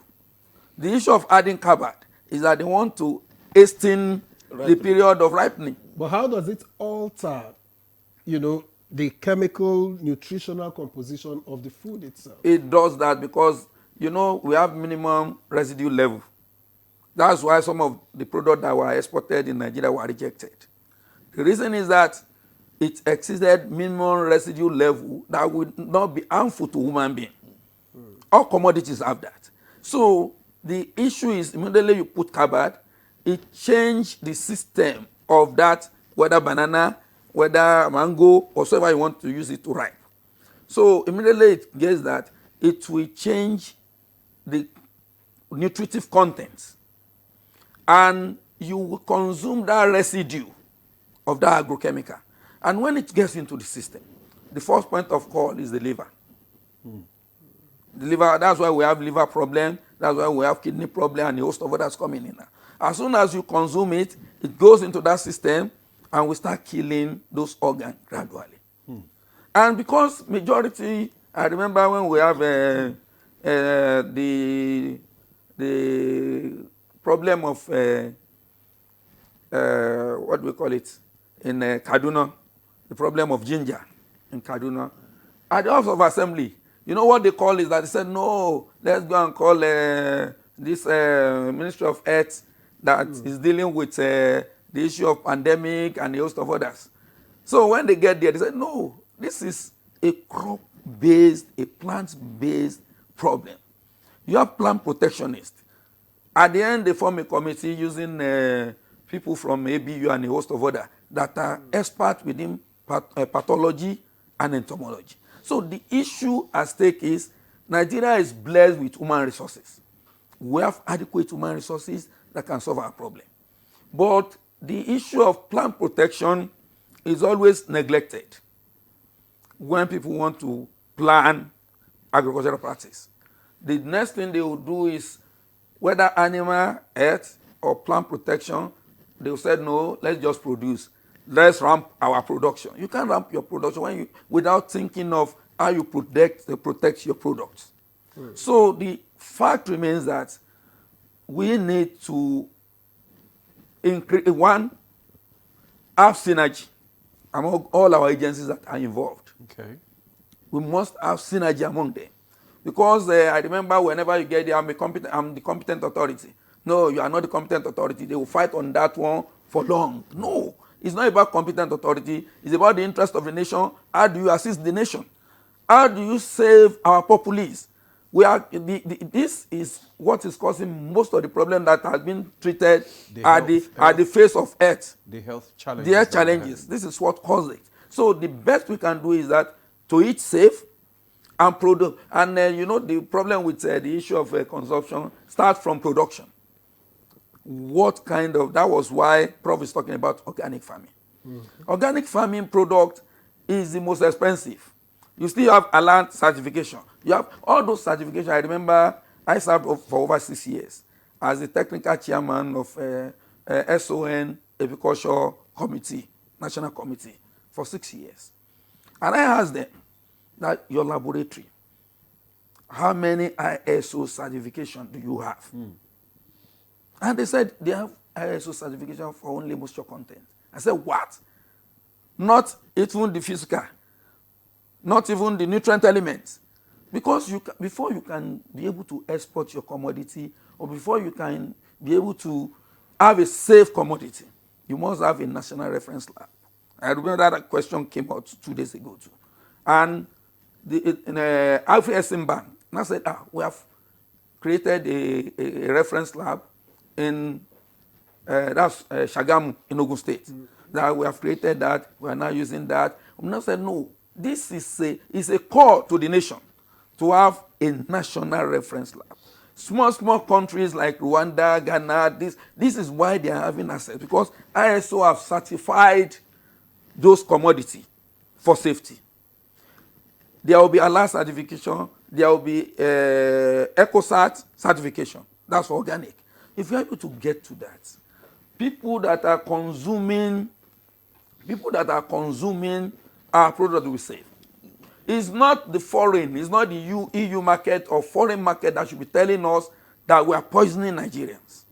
The issue of adding carbide is that they want to hasten the period of ripening. But how does it alter, the chemical nutritional composition of the food itself? It does that because, we have minimum residue level. That's why some of the products that were exported in Nigeria were rejected. The reason is that it exceeded minimum residue level that would not be harmful to human being. All commodities have that. So the issue is immediately you put carbide, it changed the system of that, whether banana, whether mango, or whatever you want to use it to ripe. So immediately it gets that it will change the nutritive contents. And you will consume that residue of that agrochemical. And when it gets into the system, the first point of call is the liver. The liver, that's why we have liver problem, that's why we have kidney problem and a host of others coming in now. As soon as you consume it, it goes into that system and we start killing those organs gradually. And because majority, I remember when we have the problem of, what do we call it, in Kaduna, the problem of ginger in Kaduna. At the House of Assembly, you know what they call is that they said, no, let's go and call this Ministry of Health that is dealing with the issue of pandemic and a host of others. So when they get there, they said, no, this is a crop-based, a plant-based problem. You have plant protectionists. At the end, they form a committee using people from ABU and a host of others that are experts within pathology and entomology. So the issue at stake is Nigeria is blessed with human resources. We have adequate human resources that can solve our problem. But the issue of plant protection is always neglected when people want to plan agricultural practice. The next thing they will do is whether animal health or plant protection, they said, no, let's just produce. Let's ramp our production. You can't ramp your production without thinking of how you protect your products. So the fact remains that we need to increase, one, have synergy among all our agencies that are involved. Okay. We must have synergy among them. Because I remember whenever you get there, I'm the competent authority. No, you are not the competent authority. They will fight on that one for long. No, it's not about competent authority. It's about the interest of the nation. How do you assist the nation? How do you save our populace? This is what is causing most of the problem that has been treated at the face of earth. The health challenges. The health challenges. This is what caused it. So the best we can do is that to eat safe and produce. And the problem with the issue of consumption starts from production. That was why Prof is talking about organic farming. Organic farming product is the most expensive. You still have Aland certification. You have all those certifications. I remember I served for over 6 years as the technical chairman of SON Agriculture Committee, National Committee, for 6 years. And I asked them that your laboratory, how many ISO certification do you have? And they said they have ISO certification for only moisture content. I said, what? Not even the physical, not even the nutrient elements. Because before you can be able to export your commodity, or before you can be able to have a safe commodity, you must have a national reference lab. I remember that question came out 2 days ago too. And the Afri Bank now said, we have created a reference lab in that's Shagamu in Ogun State. That we have created that, we are now using that. We now said, no, this is a call to the nation to have a national reference lab. Small countries like Rwanda, Ghana, this is why they are having access, because ISO have certified those commodities for safety. There will be ALA certification, there will be EcoCert certification. That's for organic. If you're able to get to that, people that are consuming our product will be safe. It's not the foreign, it's not the EU market or foreign market that should be telling us that we are poisoning Nigerians.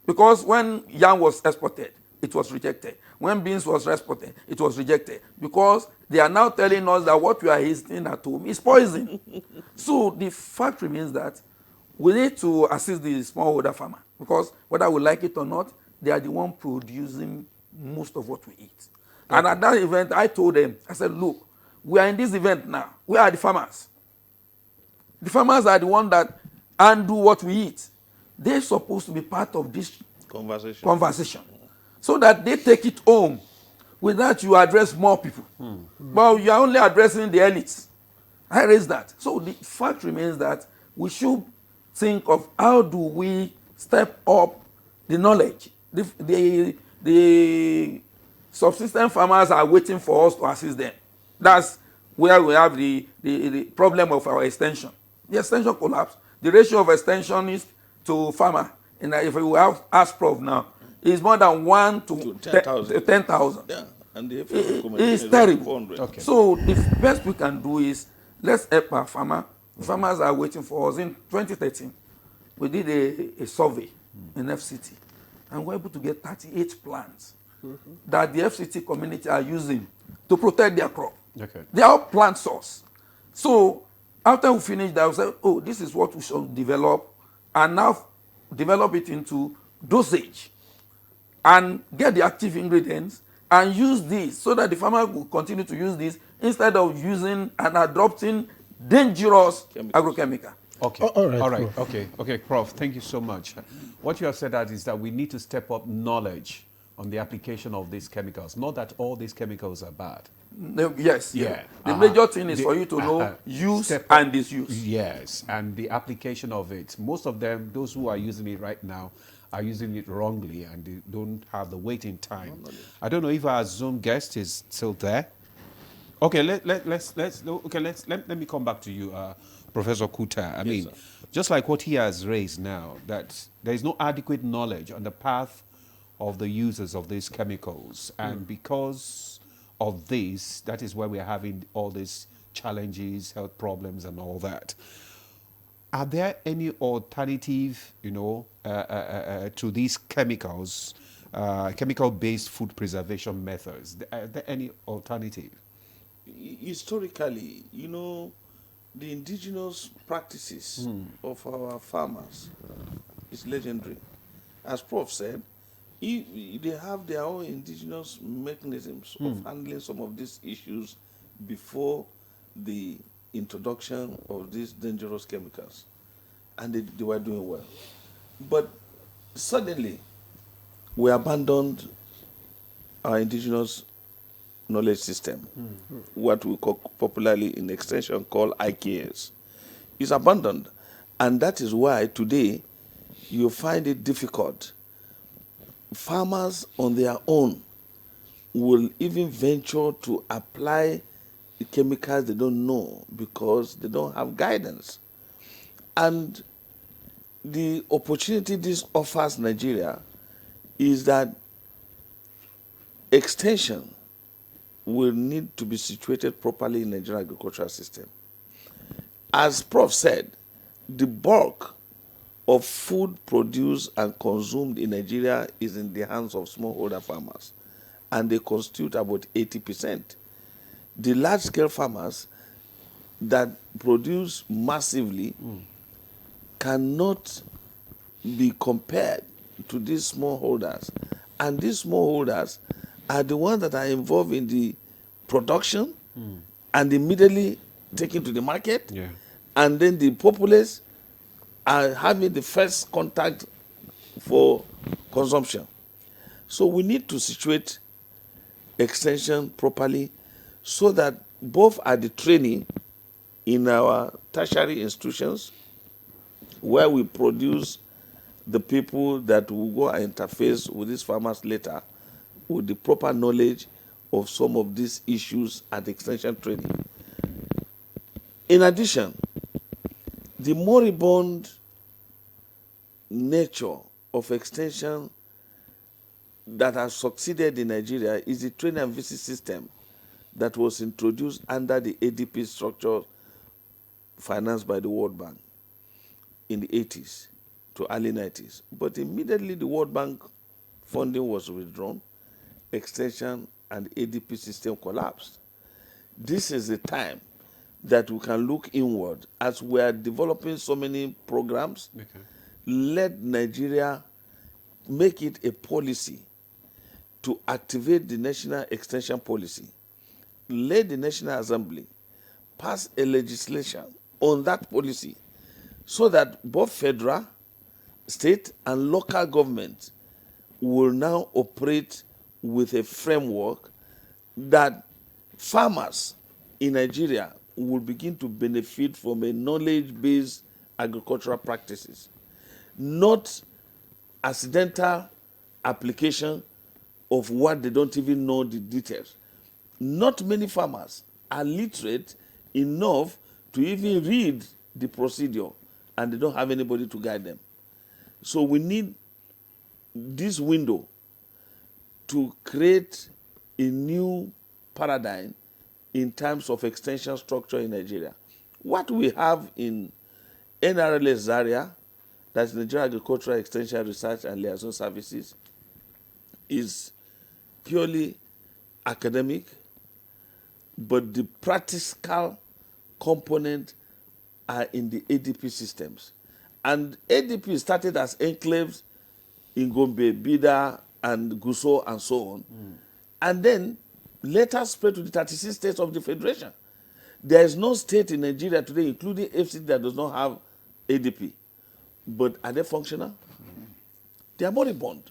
Because when yam was exported, it was rejected. When beans was exported, it was rejected. Because they are now telling us that what we are eating at home is poison. So the fact remains that we need to assist the smallholder farmer, because whether we like it or not, they are the one producing most of what we eat. Okay. And at that event, I told them, I said, look, we are in this event now. Where are the farmers? The farmers are the ones that undo what we eat. They're supposed to be part of this conversation so that they take it home. With that, you address more people. But you are only addressing the elites. I raised that. So the fact remains that we should think of how do we step up the knowledge. The subsistence farmers are waiting for us to assist them. That's where we have the problem of our extension. The extension collapsed. The ratio of extensionists to farmer, and if we have ask Prof now, is more than 1 to 10,000. Yeah, and the it's terrible. Okay. So the best we can do is let's help our farmer. Farmers are waiting for us. In 2013, we did a survey in FCT, and we were able to get 38 plants that the FCT community are using to protect their crop. Okay. They are plant source. So after we finish that, we said, oh, this is what we should develop, and now develop it into dosage and get the active ingredients and use this so that the farmer will continue to use this instead of using and adopting dangerous agrochemical. Okay. All right. Okay, Prof. Thank you so much. What you have said is that we need to step up knowledge on the application of these chemicals. Not that all these chemicals are bad. Yes. Yeah. The major thing is for you to know use and disuse. Yes, and the application of it. Most of them, those who are using it right now, are using it wrongly, and they don't have the waiting time. I don't know if our Zoom guest is still there. Okay, let me come back to you, Professor Kuta. I mean, just like what he has raised now, that there is no adequate knowledge on the path of the users of these chemicals. And because of this, that is why we're having all these challenges, health problems, and all that. Are there any alternative, to these chemicals, chemical-based food preservation methods? Are there any alternative? Historically, the indigenous practices of our farmers is legendary. As Prof said, they have their own indigenous mechanisms of handling some of these issues before the introduction of these dangerous chemicals, and they were doing well. But suddenly, we abandoned our indigenous knowledge system, what we call popularly in extension call IKS, is abandoned. And that is why today you find it difficult. Farmers on their own will even venture to apply the chemicals they don't know because they don't have guidance. And the opportunity this offers Nigeria is that extension will need to be situated properly in the Nigerian agricultural system. As Prof said, the bulk of food produced and consumed in Nigeria is in the hands of smallholder farmers, and they constitute about 80%. The large-scale farmers that produce massively cannot be compared to these smallholders, and these smallholders are the ones that are involved in the production and immediately taken to the market, and then the populace are having the first contact for consumption. So we need to situate extension properly so that both at the training in our tertiary institutions, where we produce the people that will go and interface with these farmers later with the proper knowledge of some of these issues at extension training. In addition, the moribund nature of extension that has succeeded in Nigeria is the train and visit system that was introduced under the ADP structure financed by the World Bank in the 80s to early 90s. But immediately the World Bank funding was withdrawn, extension and ADP system collapsed. This is the time that we can look inward as we are developing so many programs. Let Nigeria make it a policy to activate the National Extension Policy. Let the National Assembly pass a legislation on that policy so that both federal, state, and local governments will now operate with a framework that farmers in Nigeria will begin to benefit from a knowledge-based agricultural practices, not accidental application of what they don't even know the details. Not many farmers are literate enough to even read the procedure, and they don't have anybody to guide them. So we need this window to create a new paradigm in terms of extension structure in Nigeria. What we have in NRLS Zaria, that's Nigeria Agricultural Extension Research and Liaison Services, is purely academic, but the practical component are in the ADP systems. And ADP started as enclaves in Gombe, Bida, and Gusau, and so on. And then later spread to the 36 states of the Federation. There is no state in Nigeria today, including FCT, that does not have ADP. But are they functional? They are moribund.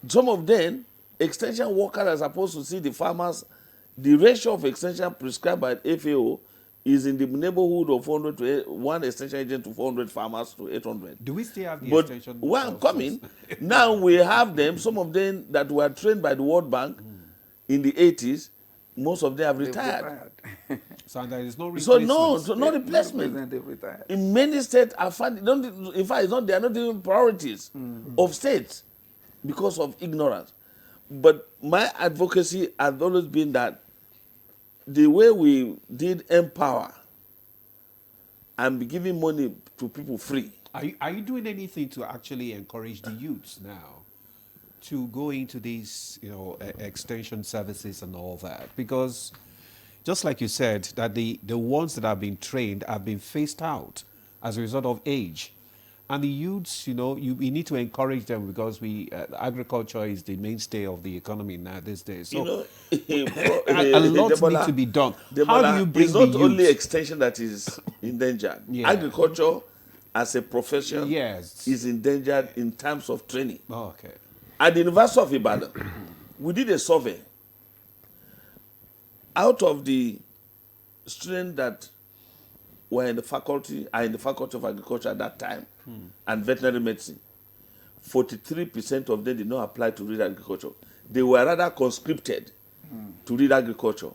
Some of them, extension workers are supposed to see the farmers. The ratio of extension prescribed by FAO is in the neighborhood of 400 to one extension agent to 400 farmers to 800. Do we still have the but extension? Where I'm coming, now we have them, some of them that were trained by the World Bank in the 80s, most of them have retired. So there is no replacement. So no replacement. In many states, I find, in fact, they are not even priorities of states. because of ignorance. But my advocacy has always been that the way we did empower and be giving money to people free. Are you doing anything to actually encourage the youths now to go into these, extension services and all that? Because just like you said, that the ones that have been trained have been phased out as a result of age. And the youths, you need to encourage them because agriculture is the mainstay of the economy now these days. So a lot needs to be done. How do you bring it's not the only youth? extension that is endangered. Yeah. Agriculture as a profession Yes. is endangered in terms of training. Oh, okay. At the University of Ibadan, we did a survey. Out of the students that were in the faculty of agriculture at that time and veterinary medicine, 43% of them did not apply to read agriculture. They were rather conscripted to read agriculture.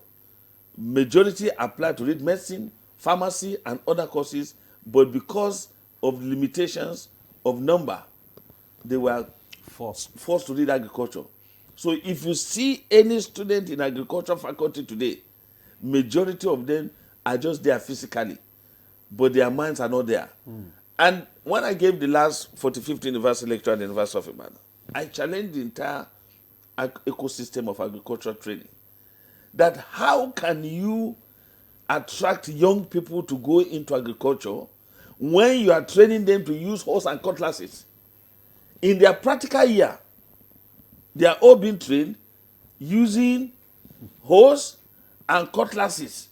Majority applied to read medicine, pharmacy, and other courses, but because of limitations of number, they were forced to read agriculture. So if you see any student in agriculture faculty today, majority of them are just there physically, but their minds are not there. And when I gave the last 45th university lecture at the University of Ibadan, I challenged the entire ecosystem of agricultural training. That how can you attract young people to go into agriculture when you are training them to use hoes and cutlasses? In their practical year, they are all being trained using hoes and cutlasses.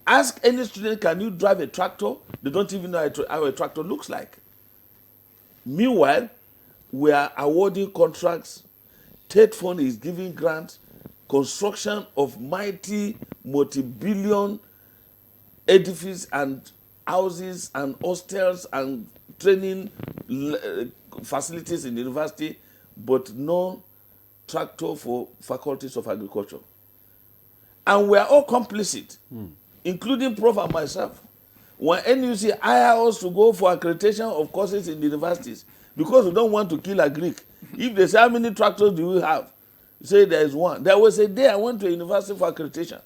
Ask any student, can you drive a tractor? They don't even know how a tractor looks like. Meanwhile, we are awarding contracts. Tate Fund is giving grants. Construction of mighty multi-billion edifices and houses and hostels and training facilities in the university, but no tractor for faculties of agriculture. And we are all complicit, including Prof and myself. When NUC hire us to go for accreditation of courses in the universities, because we don't want to kill a Greek. If they say, how many tractors do you have? Say there is one. There was a day I went to a university for accreditation.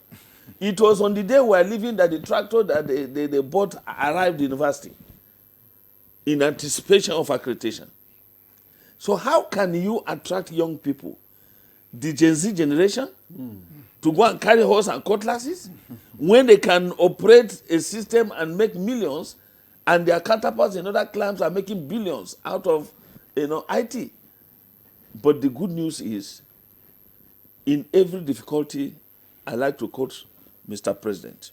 It was on the day we were leaving that the tractor that they bought arrived at the university in anticipation of accreditation. So how can you attract young people, the Gen Z generation, to go and carry horse and cutlasses when they can operate a system and make millions, and their counterparts in other climes are making billions out of IT? But the good news is, in every difficulty, I like to quote Mr. President.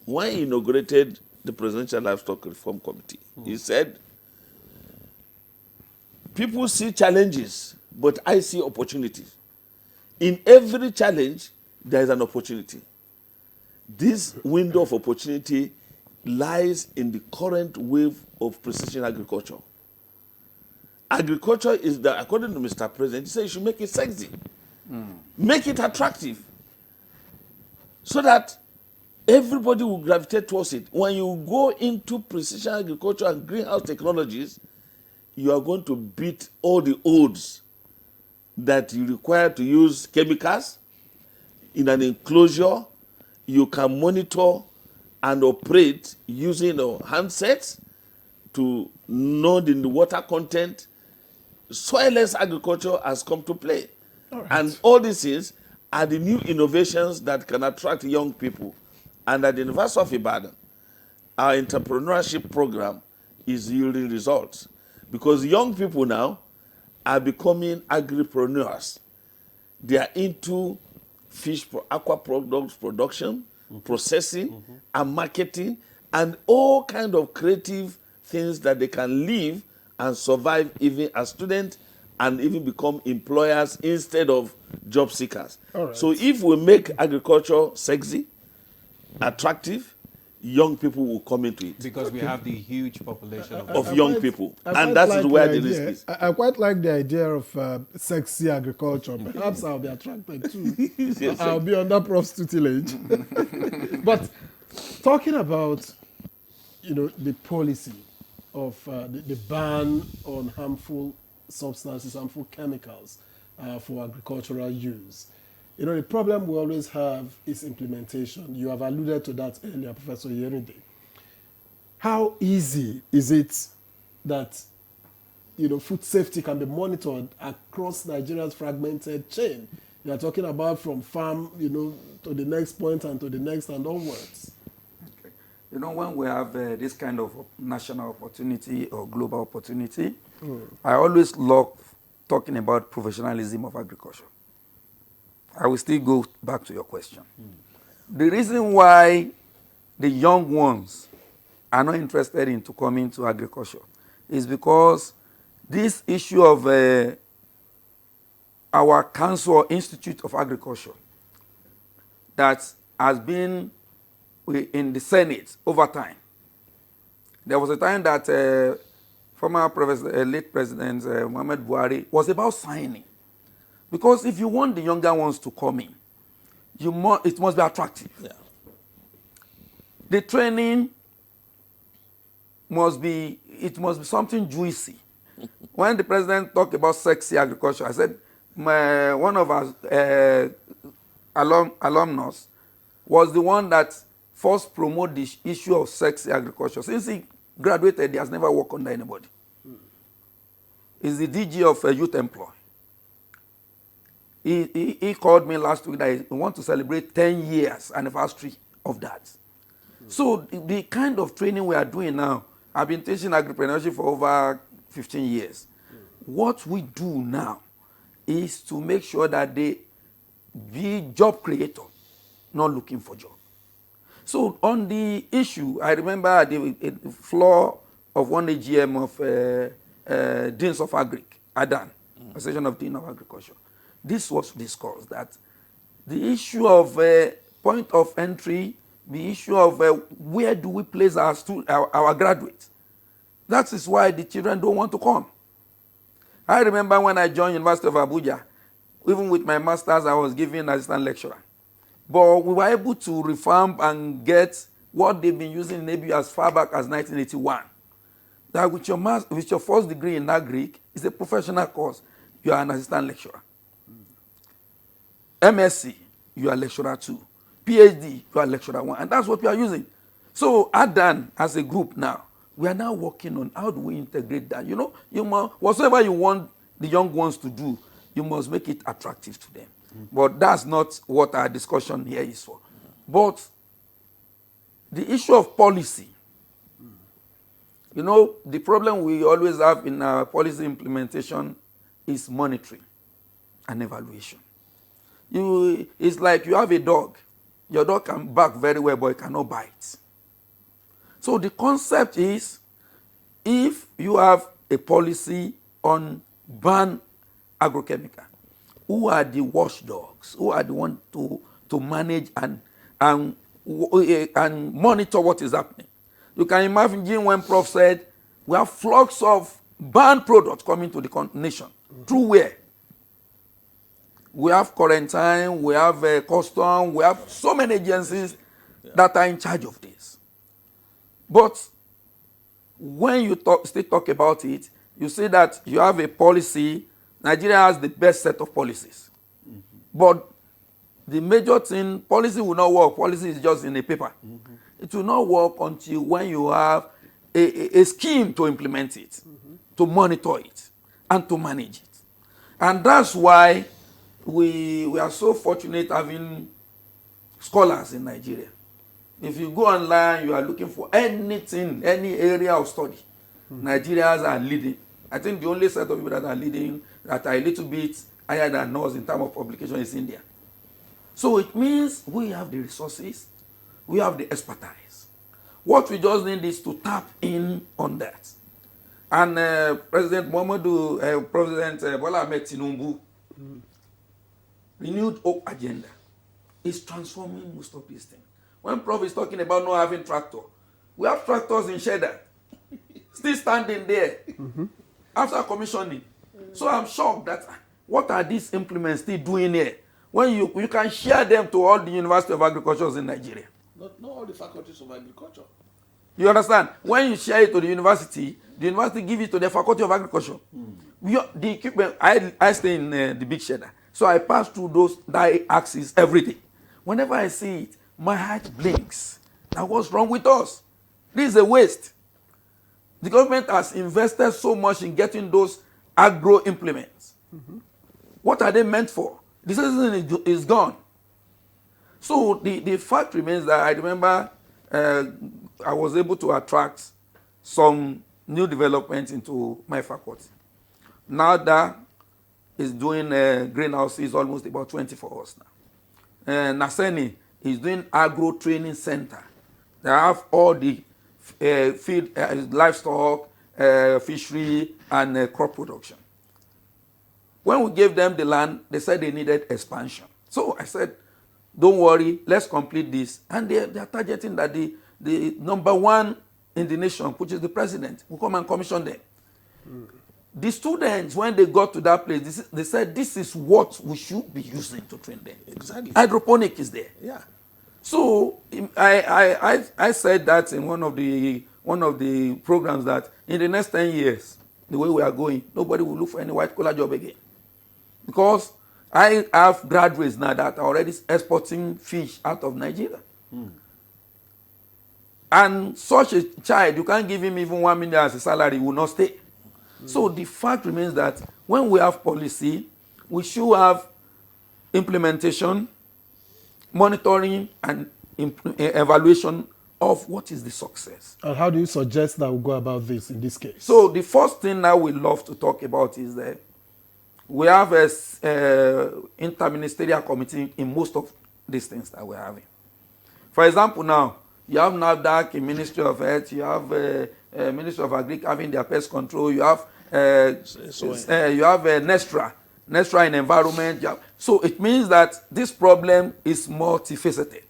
When he inaugurated the Presidential Livestock Reform Committee, he said, people see challenges, but I see opportunities. In every challenge, there is an opportunity. This window of opportunity lies in the current wave of precision agriculture. Agriculture is, according to Mr. President, he said you should make it sexy. Make it attractive. So that everybody will gravitate towards it. When you go into precision agriculture and greenhouse technologies, you are going to beat all the odds that you require to use chemicals in an enclosure. You can monitor and operate using handsets to know the water content. Soilless agriculture has come to play. And all these things are the new innovations that can attract young people. And at the University of Ibadan, our entrepreneurship program is yielding results. Because young people now are becoming agripreneurs. They are into aqua products production, processing, and marketing, and all kinds of creative things that they can live and survive even as students and even become employers instead of job seekers. So if we make agriculture sexy, attractive, young people will come into it. Because we have the huge population of young people. And that is where the risk is. I quite like the idea of sexy agriculture. Perhaps I'll be attracted too. Yes, I'll be under Prof's tutelage. But talking about, the policy of the ban on harmful substances, harmful chemicals for agricultural use. You know, the problem we always have is implementation. You have alluded to that earlier, Professor Yerinde. How easy is it that, you know, food safety can be monitored across Nigeria's fragmented chain? You are talking about from farm, you know, to the next point and to the next and onwards. Okay. You know, when we have this kind of national opportunity or global opportunity, I always love talking about professionalism of agriculture. I will still go back to your question. The reason why the young ones are not interested in to come into agriculture is because this issue of our Council or Institute of Agriculture that has been in the Senate over time. There was a time that former late President Muhammad Buhari was about signing. Because if you want the younger ones to come in, it must be attractive. Yeah. The training must be something juicy. When the president talked about sexy agriculture, I said, one of our alumnus was the one that first promoted the issue of sexy agriculture. Since he graduated, he has never worked under anybody. He's the DG of Youth Employ. He called me last week that he wants to celebrate 10 years anniversary of that. So the kind of training we are doing now, I've been teaching agripreneurship for over 15 years. What we do now is to make sure that they be job creator, not looking for job. So on the issue, I remember at the floor of one AGM of Deans of Agric, ADAN, Association of Deans of Agriculture. This was discussed, that the issue of point of entry, the issue of where do we place our graduates. That is why the children don't want to come. I remember when I joined University of Abuja, even with my master's, I was giving assistant lecturer. But we were able to reform and get what they've been using in ABU as far back as 1981. That with your first degree in Agric, it's a professional course. You are an assistant lecturer. MSc, you are lecturer 2. PhD, you are lecturer 1. And that's what we are using. So ADAN, as a group now, we are now working on how do we integrate that. You know, whatever you want the young ones to do, you must make it attractive to them. But that's not what our discussion here is for. But the issue of policy, you know, the problem we always have in our policy implementation is monitoring and evaluation. It's like you have a dog. Your dog can bark very well, but it cannot bite. So the concept is, if you have a policy on ban agrochemical, who are the watchdogs? Who are the ones to manage and monitor what is happening? You can imagine when Prof said, we have flocks of banned products coming to the nation. Through where? We have quarantine, we have custom, we have so many agencies that are in charge of this. But when you still talk about it, you see that you have a policy. Nigeria has the best set of policies. But the major thing, policy will not work. Policy is just in a paper. It will not work until when you have a scheme to implement it, to monitor it, and to manage it. And that's why we are so fortunate having scholars in Nigeria. If you go online, you are looking for anything, any area of study, Nigerians are leading. I think the only set of people that are leading, that are a little bit higher than us in terms of publication, is India. So it means we have the resources, we have the expertise. What we just need is to tap in on that. And President Bola Ahmed Tinubu, renewed hope agenda, is transforming most of these things. When Prof is talking about not having tractor, we have tractors in Cheddar, still standing there after commissioning. So I'm shocked that what are these implements still doing here? When you can share them to all the University of Agriculture in Nigeria. Not all the faculties of agriculture. You understand? When you share it to the university give it to the Faculty of Agriculture. The equipment, I stay in the big shed. So I pass through those axes every day. Whenever I see it, my heart blinks. Now what's wrong with us? This is a waste. The government has invested so much in getting those agro implements. What are they meant for? The season is gone. So the fact remains that I remember I was able to attract some new developments into my faculty. Now that is doing greenhouses almost about 20 for us now. Naseni is doing agro training center. They have all the feed, livestock, fishery, and crop production. When we gave them the land, they said they needed expansion. So I said, don't worry, let's complete this. And they are targeting that the number one in the nation, which is the president, will come and commission them. The students, when they got to that place, they said, this is what we should be using to train them. Exactly. Hydroponic is there. Yeah. So I said that in one of the programs that in the next 10 years, the way we are going, nobody will look for any white collar job again. Because I have graduates now that are already exporting fish out of Nigeria. And such a child, you can't give him even 1 million as a salary, he will not stay. So the fact remains that when we have policy, we should have implementation, monitoring, and evaluation of what is the success. And how do you suggest that we go about this in this case? So the first thing that we love to talk about is that we have a interministerial committee in most of these things that we're having. For example, now, you have NAFDAC in Ministry of Health, you have Ministry of Agriculture having their pest control, you have Nestra in environment. So it means that this problem is multifaceted.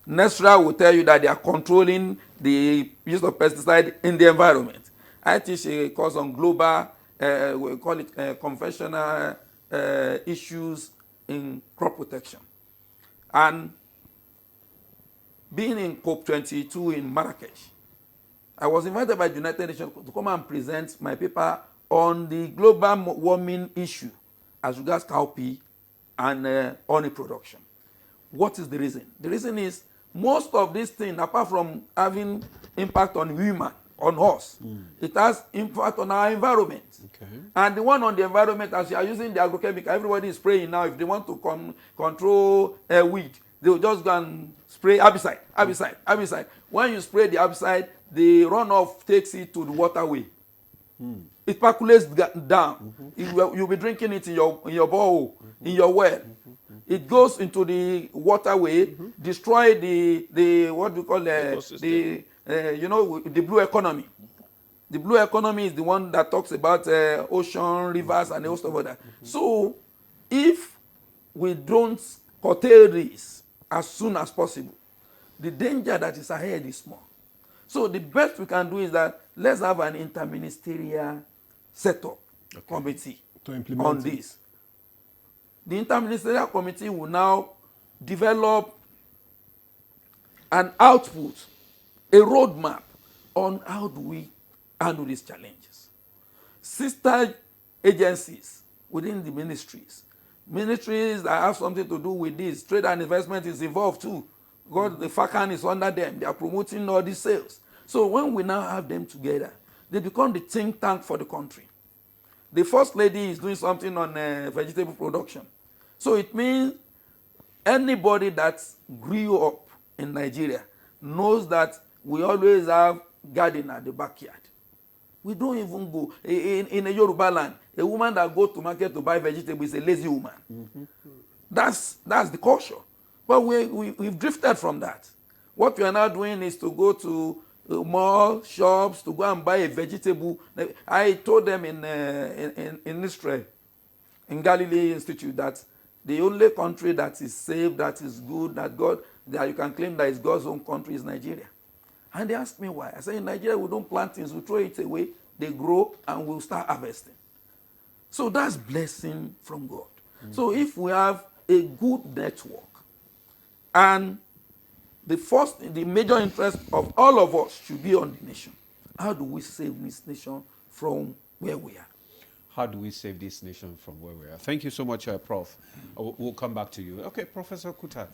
Nestra will tell you that they are controlling the use of pesticide in the environment. I teach a course on global, we call it conventional issues in crop protection. And being in COP22 in Marrakesh, I was invited by the United Nations to come and present my paper on the global warming issue as regards cowpea and honey production. What is the reason? The reason is most of these things, apart from having impact on human, on us, it has impact on our environment. Okay. And the one on the environment, as you are using the agrochemical, everybody is spraying now. If they want to control weed, they will just go and spray herbicide. When you spray the herbicide, the runoff takes it to the waterway. It percolates down. You'll be drinking it in your bowl, in your well. It goes into the waterway, destroy the what we call the blue economy. The blue economy is the one that talks about ocean, rivers, and a host of other. So, if we don't curtail this as soon as possible, the danger that is ahead is small. So the best we can do is that let's have an interministerial setup committee to implement on this. The interministerial committee will now develop an output, a roadmap on how do we handle these challenges. Sister agencies within the ministries that have something to do with this, trade and investment is involved too. God, the FACAN is under them. They are promoting all these sales. So when we now have them together, they become the think tank for the country. The First Lady is doing something on vegetable production. So it means anybody that grew up in Nigeria knows that we always have garden at the backyard. We don't even go. In a Yoruba land, a woman that goes to market to buy vegetables is a lazy woman. That's the culture. But we've drifted from that. What we are now doing is to go to mall, shops, to go and buy a vegetable. I told them in Israel, in Galilee Institute, that the only country that is safe, that is good, that you can claim that is God's own country is Nigeria. And they asked me why. I said, in Nigeria, we don't plant things. We throw it away, they grow, and we'll start harvesting. So that's blessing from God. So if we have a good network and the major interest of all of us should be on the nation. How do we save this nation from where we are? How do we save this nation from where we are? Thank you so much, Prof. We'll come back to you. Okay, Professor Kuta.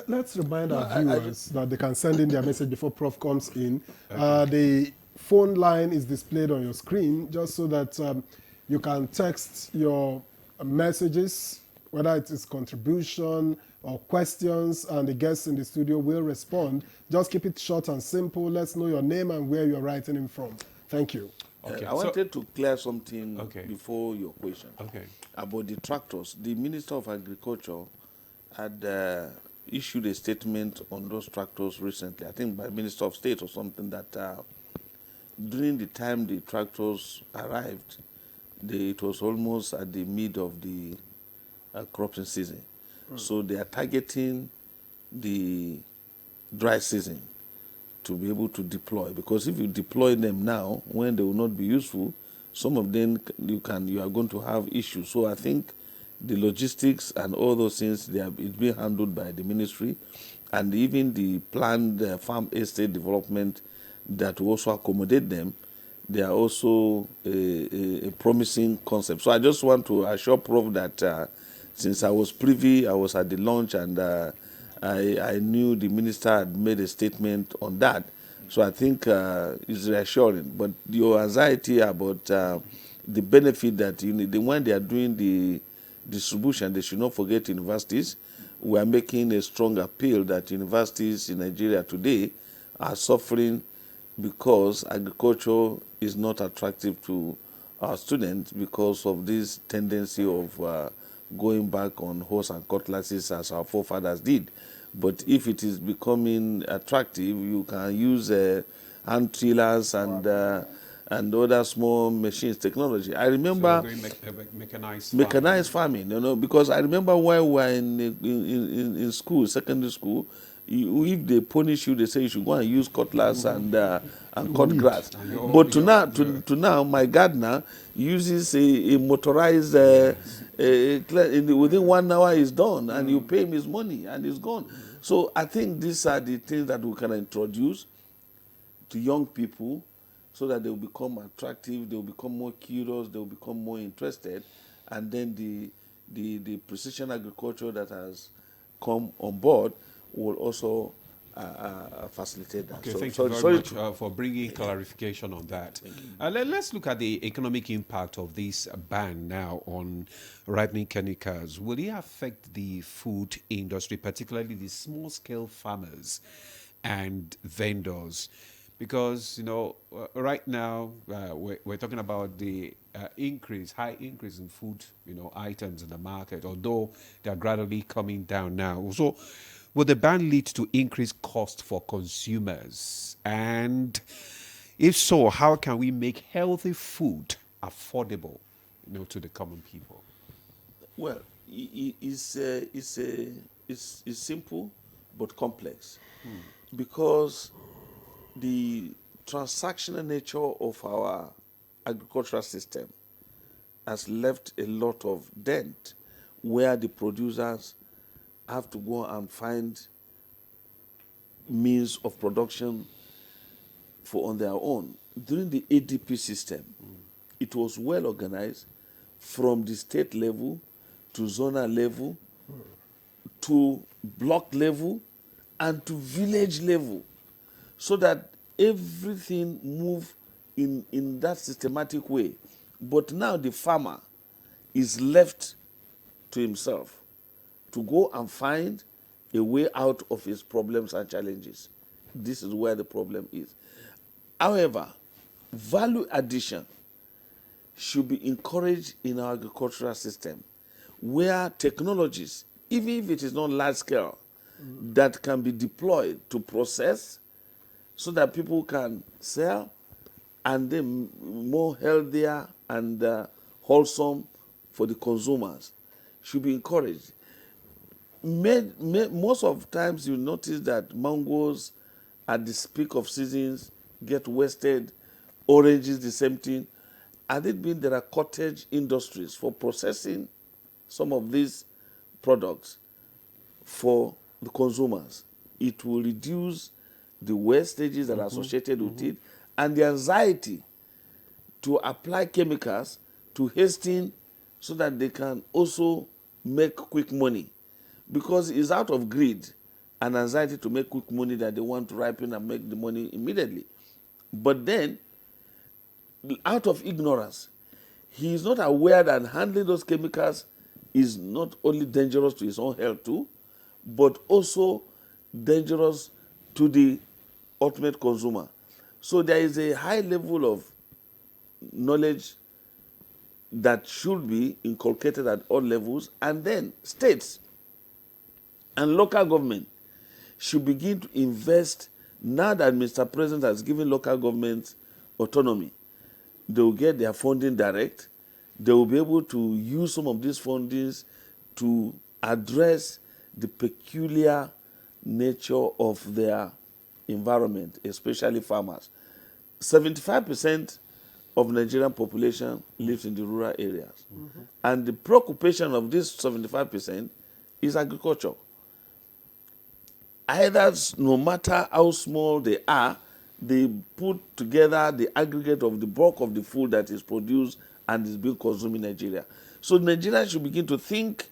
Let's remind our viewers that they can send in their message before Prof comes in. The phone line is displayed on your screen just so that you can text your messages, whether it is contribution or questions, and the guests in the studio will respond. Just keep it short and simple. Let's know your name and where you're writing in from. Thank you. Okay, I wanted to clear something before your question about the tractors. The Minister of Agriculture had issued a statement on those tractors recently, I think by Minister of State or something, that during the time the tractors arrived, it was almost at the mid of the cropping season. So they are targeting the dry season to be able to deploy, because if you deploy them now when they will not be useful, some of them you are going to have issues. So I think the logistics and all those things, it's being handled by the ministry, and even the planned farm estate development that will also accommodate them, they are also a promising concept. So I just want to assure Prof that since I was privy, I was at the launch, and I knew the minister had made a statement on that. So I think it's reassuring. But your anxiety about the benefit that you need, when they are doing the distribution, they should not forget universities. We are making a strong appeal that universities in Nigeria today are suffering because agriculture is not attractive to our students because of this tendency of going back on horse and cutlasses as our forefathers did. But if it is becoming attractive, you can use hand tillers and other small machines, technology. I remember mechanized farming, because I remember while we were in school, secondary school, if they punish you, they say you should go and use cutlass and cut grass. But to now, my gardener uses a motorized, within 1 hour he's done, and you pay him his money, and he's gone. So I think these are the things that we can introduce to young people so that they will become attractive, they will become more curious, they will become more interested, and then the precision agriculture that has come on board will also facilitate that. Okay, thank you very much for bringing clarification on that. Let's look at the economic impact of this ban now on ripening chemicals. Will it affect the food industry, particularly the small-scale farmers and vendors? Because, right now we're talking about the high increase in food, items in the market, although they're gradually coming down now. So, will the ban lead to increased cost for consumers? And if so, how can we make healthy food affordable, to the common people? Well, it's simple but complex, because the transactional nature of our agricultural system has left a lot of dent, where the producers have to go and find means of production on their own. During the ADP system, it was well organized from the state level to zonal level to block level and to village level, so that everything moved in that systematic way. But now the farmer is left to himself to go and find a way out of his problems and challenges. This is where the problem is. However, value addition should be encouraged in our agricultural system, where technologies, even if it is not large scale, that can be deployed to process so that people can sell, and then more healthier and wholesome for the consumers, should be encouraged. Most of times you notice that mangoes at the peak of seasons get wasted, oranges the same thing. And it means there are cottage industries for processing some of these products for the consumers it will reduce the wastages that are associated with it and the anxiety to apply chemicals to hasten so that they can also make quick money. Because it's out of greed and anxiety to make quick money that they want to ripen and make the money immediately. But then, out of ignorance, he is not aware that handling those chemicals is not only dangerous to his own health too, but also dangerous to the ultimate consumer. So there is a high level of knowledge that should be inculcated at all levels, and then states and local government should begin to invest. Now that Mr. President has given local governments autonomy, they will get their funding direct. They will be able to use some of these fundings to address the peculiar nature of their environment, especially farmers. 75% of Nigerian population lives in the rural areas. And the preoccupation of this 75% is agriculture. Either, no matter how small they are, they put together the aggregate of the bulk of the food that is produced and is being consumed in Nigeria. So Nigeria should begin to think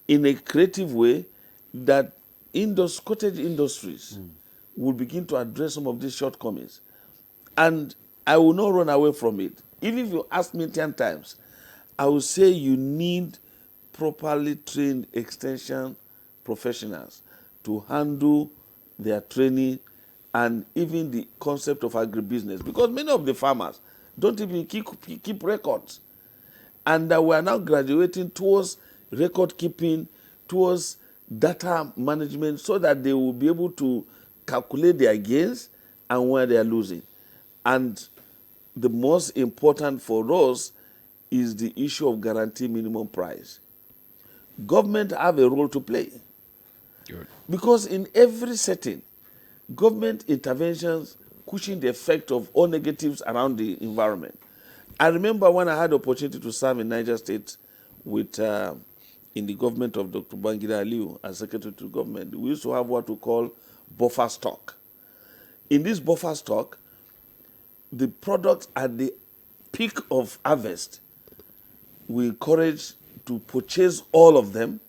in a creative way that cottage industries will begin to address some of these shortcomings. And I will not run away from it. Even if you ask me 10 times, I will say you need properly trained extension professionals to handle their training and even the concept of agribusiness. Because many of the farmers don't even keep records. And we are now graduating towards record keeping, towards data management, so that they will be able to calculate their gains and where they are losing. And the most important for us is the issue of guaranteed minimum price. Government have a role to play. Good. Because in every setting, government interventions cushion the effect of all negatives around the environment. I remember when I had the opportunity to serve in Niger State with in the government of Dr. Babangida Aliyu as Secretary to Government, we used to have what we call buffer stock. In this buffer stock, the products at the peak of harvest, we encourage to purchase all of them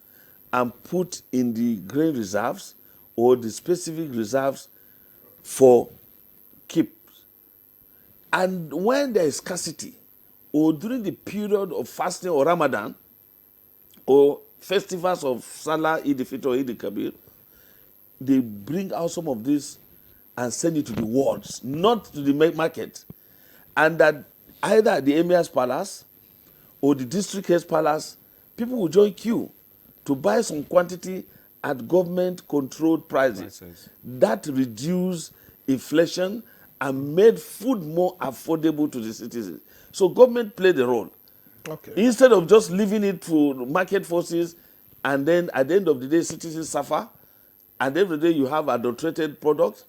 and put in the grain reserves or the specific reserves for keep. And when there is scarcity, or during the period of fasting or Ramadan, or festivals of Salah, Eid al-Fitr or Eid al-Kabir, they bring out some of this and send it to the wards, not to the market. And that either the Emir's Palace or the District Head's Palace, people will join queue to buy some quantity at government-controlled prices. That reduced inflation and made food more affordable to the citizens. So government played a role. Okay. Instead of just leaving it to market forces, and then at the end of the day, citizens suffer, and every day you have adulterated products,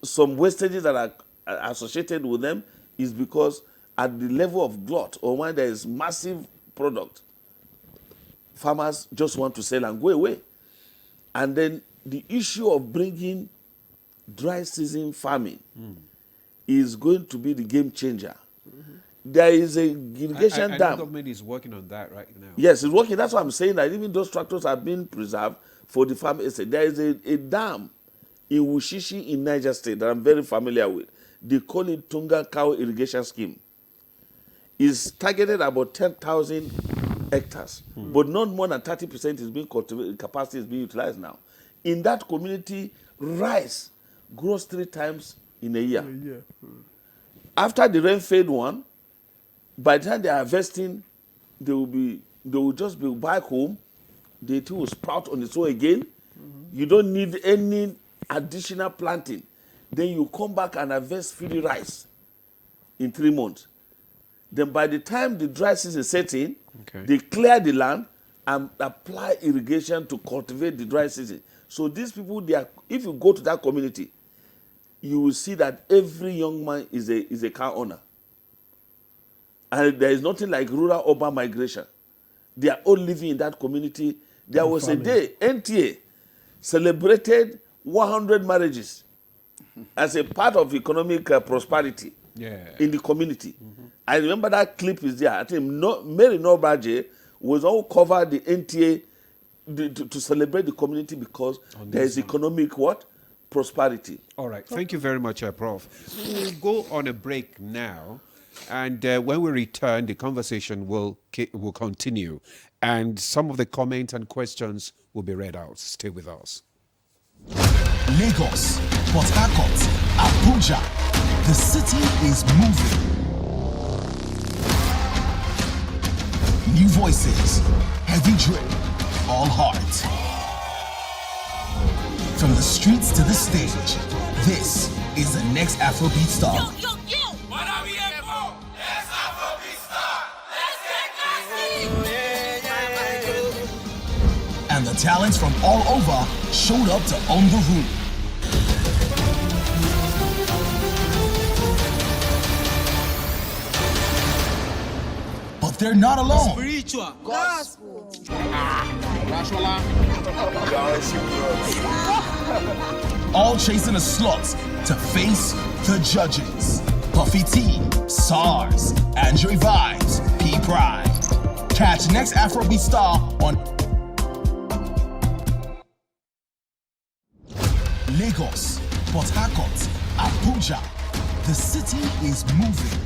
some wastages that are associated with them is because at the level of glut or when there is massive product, farmers just want to sell and go away. And then the issue of bringing dry season farming is going to be the game changer. There is a irrigation dam. The government is working on that right now. Yes, it's working. That's why I'm saying that even those tractors are being preserved for the farm estate. There is a dam in Wushishi in Niger State that I'm very familiar with. They call it Tunga Cow Irrigation Scheme. It's targeted about 10,000 hectares, but not more than 30% is being cultivated, capacity is being utilized now. In that community, rice grows 3 times in a year. After the rain fade one, by the time they are harvesting, they will just be back home. The tree will sprout on its own again. You don't need any additional planting. Then you come back and harvest free rice in 3 months. Then by the time the dry season sets in, they clear the land and apply irrigation to cultivate the dry season. So these people, if you go to that community, you will see that every young man is a car owner. And there is nothing like rural-urban migration. They are all living in that community. There was a day, NTA celebrated 100 marriages as a part of economic prosperity in the community. I remember that clip is there. I think Mary Nobaje was all covered the NTA to celebrate the community because there is economic what? Prosperity. All right. Thank you very much, Prof. We'll go on a break now. And when we return, the conversation will continue. And some of the comments and questions will be read out. Stay with us. Lagos, Port Harcourt, Abuja. The city is moving. New voices, heavy drip, all heart. From the streets to the stage, this is the next Afrobeat star. What are we here for? Let's Afrobeat star. Let's get classy. And the talents from all over showed up to own the room. But they're not alone. Spiritual. Gospel. All chasing a slot to face the judges. Puffy T, SARS, Andrew Vibes, P Pride. Catch next Afrobeat star on Lagos, Port Harcourt, Abuja. The city is moving.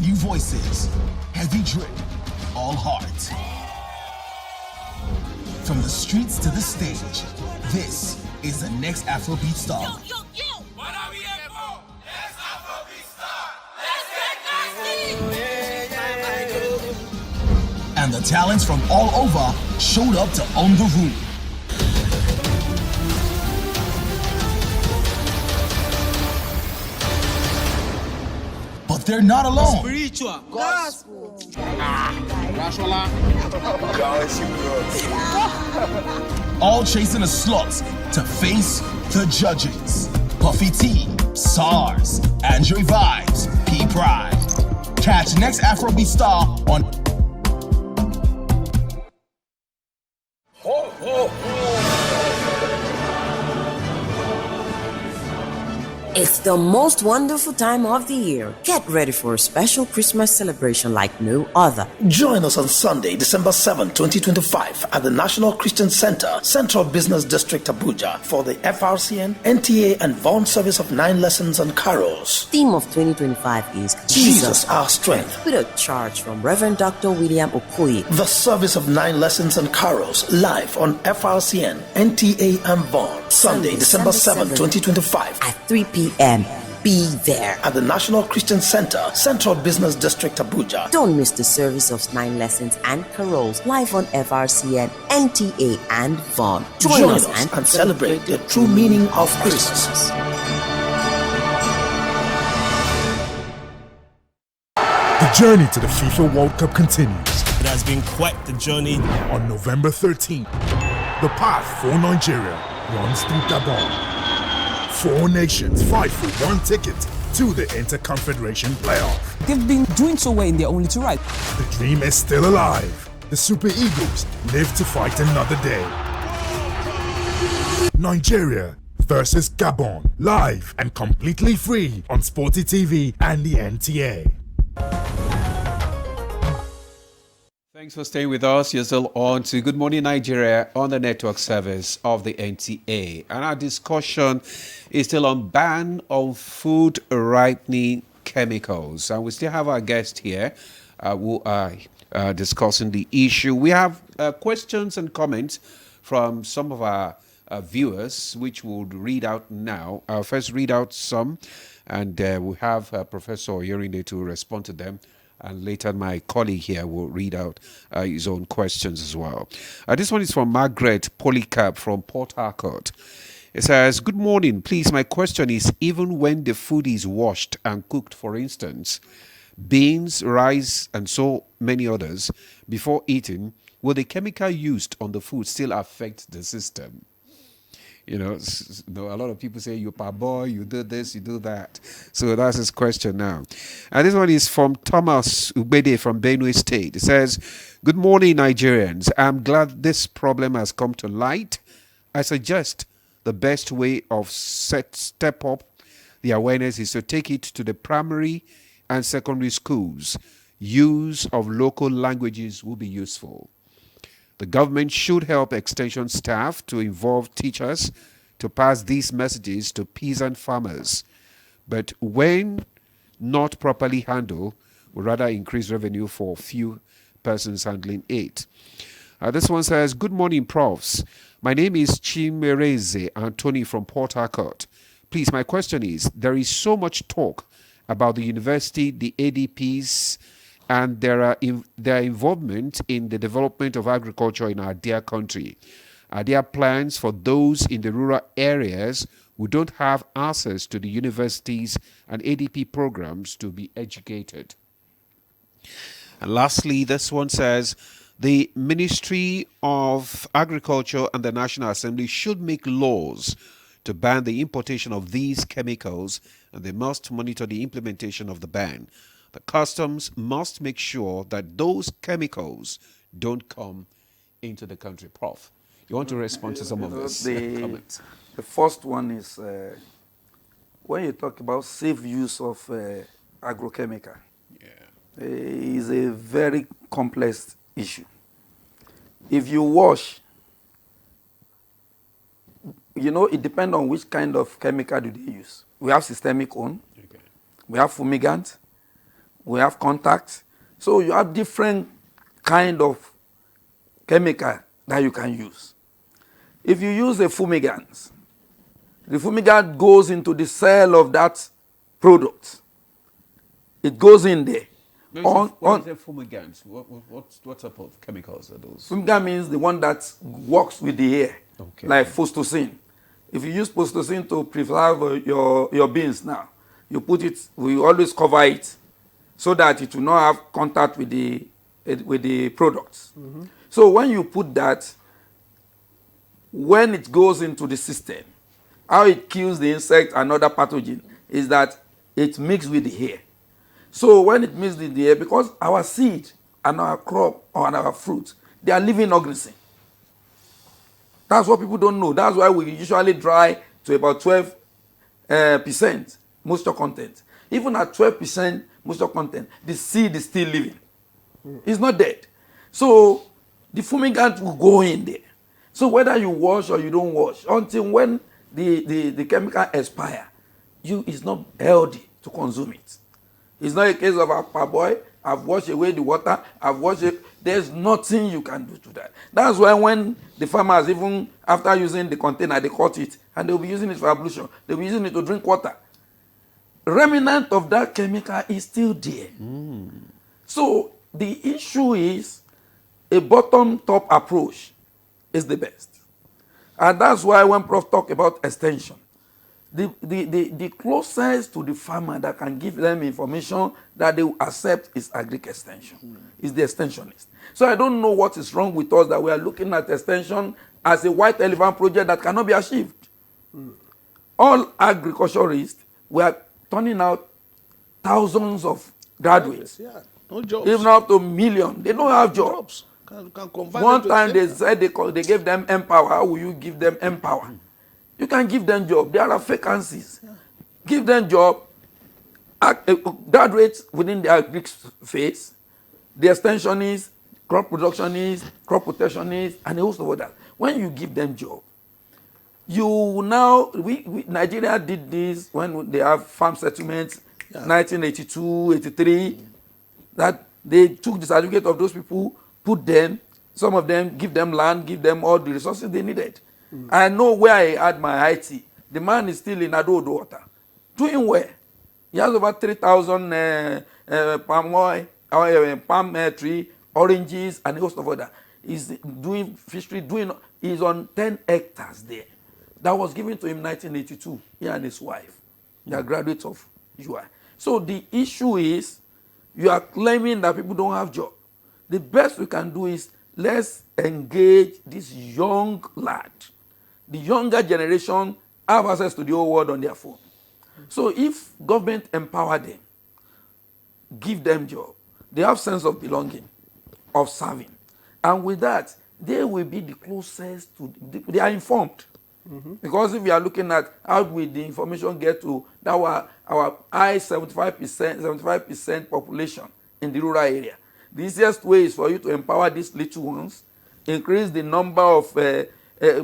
New voices, heavy drip, all heart. From the streets to the stage, this is the next Afrobeat star. What are we here for? Let's Afrobeat star. Let's get classy. And the talents from all over showed up to own the room. But they're not alone. Spiritual. Gospel. All chasing a slot to face the judges. Puffy T, SARS, Andrew Vibes, P Pride. Catch next Afrobeat star on It's the most wonderful time of the year. Get ready for a special Christmas celebration like no other. Join us on Sunday, December 7, 2025 at the National Christian Center, Central Business District, Abuja for the FRCN, NTA and Vaughan service of 9 lessons and carols. Theme of 2025 is Jesus our strength. With a charge from Reverend Dr. William Okoye. The service of 9 lessons and carols live on FRCN, NTA and Vaughan. Sunday, December 7, 2025 at 3 p.m. Be there at the National Christian Center, Central Business District, Abuja. Don't miss the service of 9 lessons and carols live on FRCN, NTA and Vaughan. Join us and celebrate the true meaning of Christmas. The journey to the FIFA World Cup continues. It has been quite the journey. On November 13th, the path for Nigeria runs through Gabon. 4 nations fight for 1 ticket to the Inter-Confederation playoff. They've been doing so well in their only to right. The dream is still alive. The Super Eagles live to fight another day. Nigeria versus Gabon, live and completely free on Sporty TV and the NTA. Thanks for staying with us. You're still on to Good Morning Nigeria on the network service of the NTA. And our discussion is still on ban on food ripening chemicals. And we still have our guest here who are discussing the issue. We have questions and comments from some of our viewers, which we'll read out now. I'll first read out some, and we'll have Professor Yorinde to respond to them. And later, my colleague here will read out his own questions as well. This one is from Margaret Polycarp from Port Harcourt. It says, good morning. Please, my question is, even when the food is washed and cooked, for instance, beans, rice, and so many others, before eating, will the chemical used on the food still affect the system? You know, a lot of people say you parboil, you do this, you do that. So that's his question now. And this one is from Thomas Ubede from Benue State. It says, "Good morning, Nigerians. I'm glad this problem has come to light. I suggest the best way of step up the awareness is to take it to the primary and secondary schools. Use of local languages will be useful. The government should help extension staff to involve teachers to pass these messages to peasant farmers. But when not properly handled, will rather increase revenue for few persons handling it." This one says, "Good morning, profs. My name is Chimereze Anthony from Port Harcourt. Please, my question is, there is so much talk about the university, the ADPs, and their involvement in the development of agriculture in our dear country. Are there plans for those in the rural areas who don't have access to the universities and ADP programs to be educated?" And lastly, this one says, "The Ministry of Agriculture and the National Assembly should make laws to ban the importation of these chemicals, and they must monitor the implementation of the ban. The customs must make sure that those chemicals don't come into the country." Prof, you want to respond to some of these comments? The first one is when you talk about safe use of agrochemical, is a very complex issue. If you wash, you know, it depends on which kind of chemical do they use. We have systemic on, we have fumigant, we have contact. So you have different kind of chemical that you can use. If you use a fumigant, the fumigant goes into the cell of that product. It goes in there. What is a fumigant? What type of chemicals are those? Fumigant means the one that works with the air, like phosphocin. If you use phosphocin to preserve your beans now, you put it, we always cover it so that it will not have contact with the products. So when you put that, when it goes into the system, how it kills the insect and other pathogen is that it mixes with the air. So when it mixes with the air, because our seed and our crop or our fruit, they are living organisms. That's what people don't know. That's why we usually dry to about 12% moisture content. Even at 12% moisture content, the seed is still living. It's not dead. So the fumigant will go in there. So whether you wash or you don't wash, until when the chemical expire, it's not healthy to consume it. It's not a case of a parboil, I've washed away the water, I've washed it. There's nothing you can do to that. That's why when the farmers, even after using the container, they cut it, and they'll be using it for ablution. They'll be using it to drink water. Remnant of that chemical is still there. So the issue is a bottom-top approach is the best. And that's why when Prof talk about extension, the closest to the farmer that can give them information that they will accept is agric extension, is the extensionist. So I don't know what is wrong with us that we are looking at extension as a white elephant project that cannot be achieved. All agriculturists were turning out thousands of graduates, no jobs. Even up to millions. They don't have jobs. Can One time they said they gave them Empower. How will you give them Empower? You can give them job. There are vacancies. Give them job. Graduates within the agric phase, the extensionists, crop productionists, crop protectionists, and a host of others. When you give them job, you now, Nigeria did this when they have farm settlements, 1982, 83, that they took the certificate of those people, put them, some of them, give them land, give them all the resources they needed. I know where I had my IT. The man is still in Adodo water, doing well. He has over 3,000 palm oil, palm tree, oranges, and a host of others. He's doing fishery, he's on 10 hectares there. That was given to him in 1982, he and his wife. They are graduates of UI. So the issue is, you are claiming that people don't have jobs. The best we can do is, let's engage this young lad The younger generation have access to the whole world on their phone. So if government empower them, give them job, they have sense of belonging, of serving. And with that, they will be the closest to, they are informed. Because if we are looking at how will the information get to our high 75% population in the rural area, the easiest way is for you to empower these little ones, increase the number of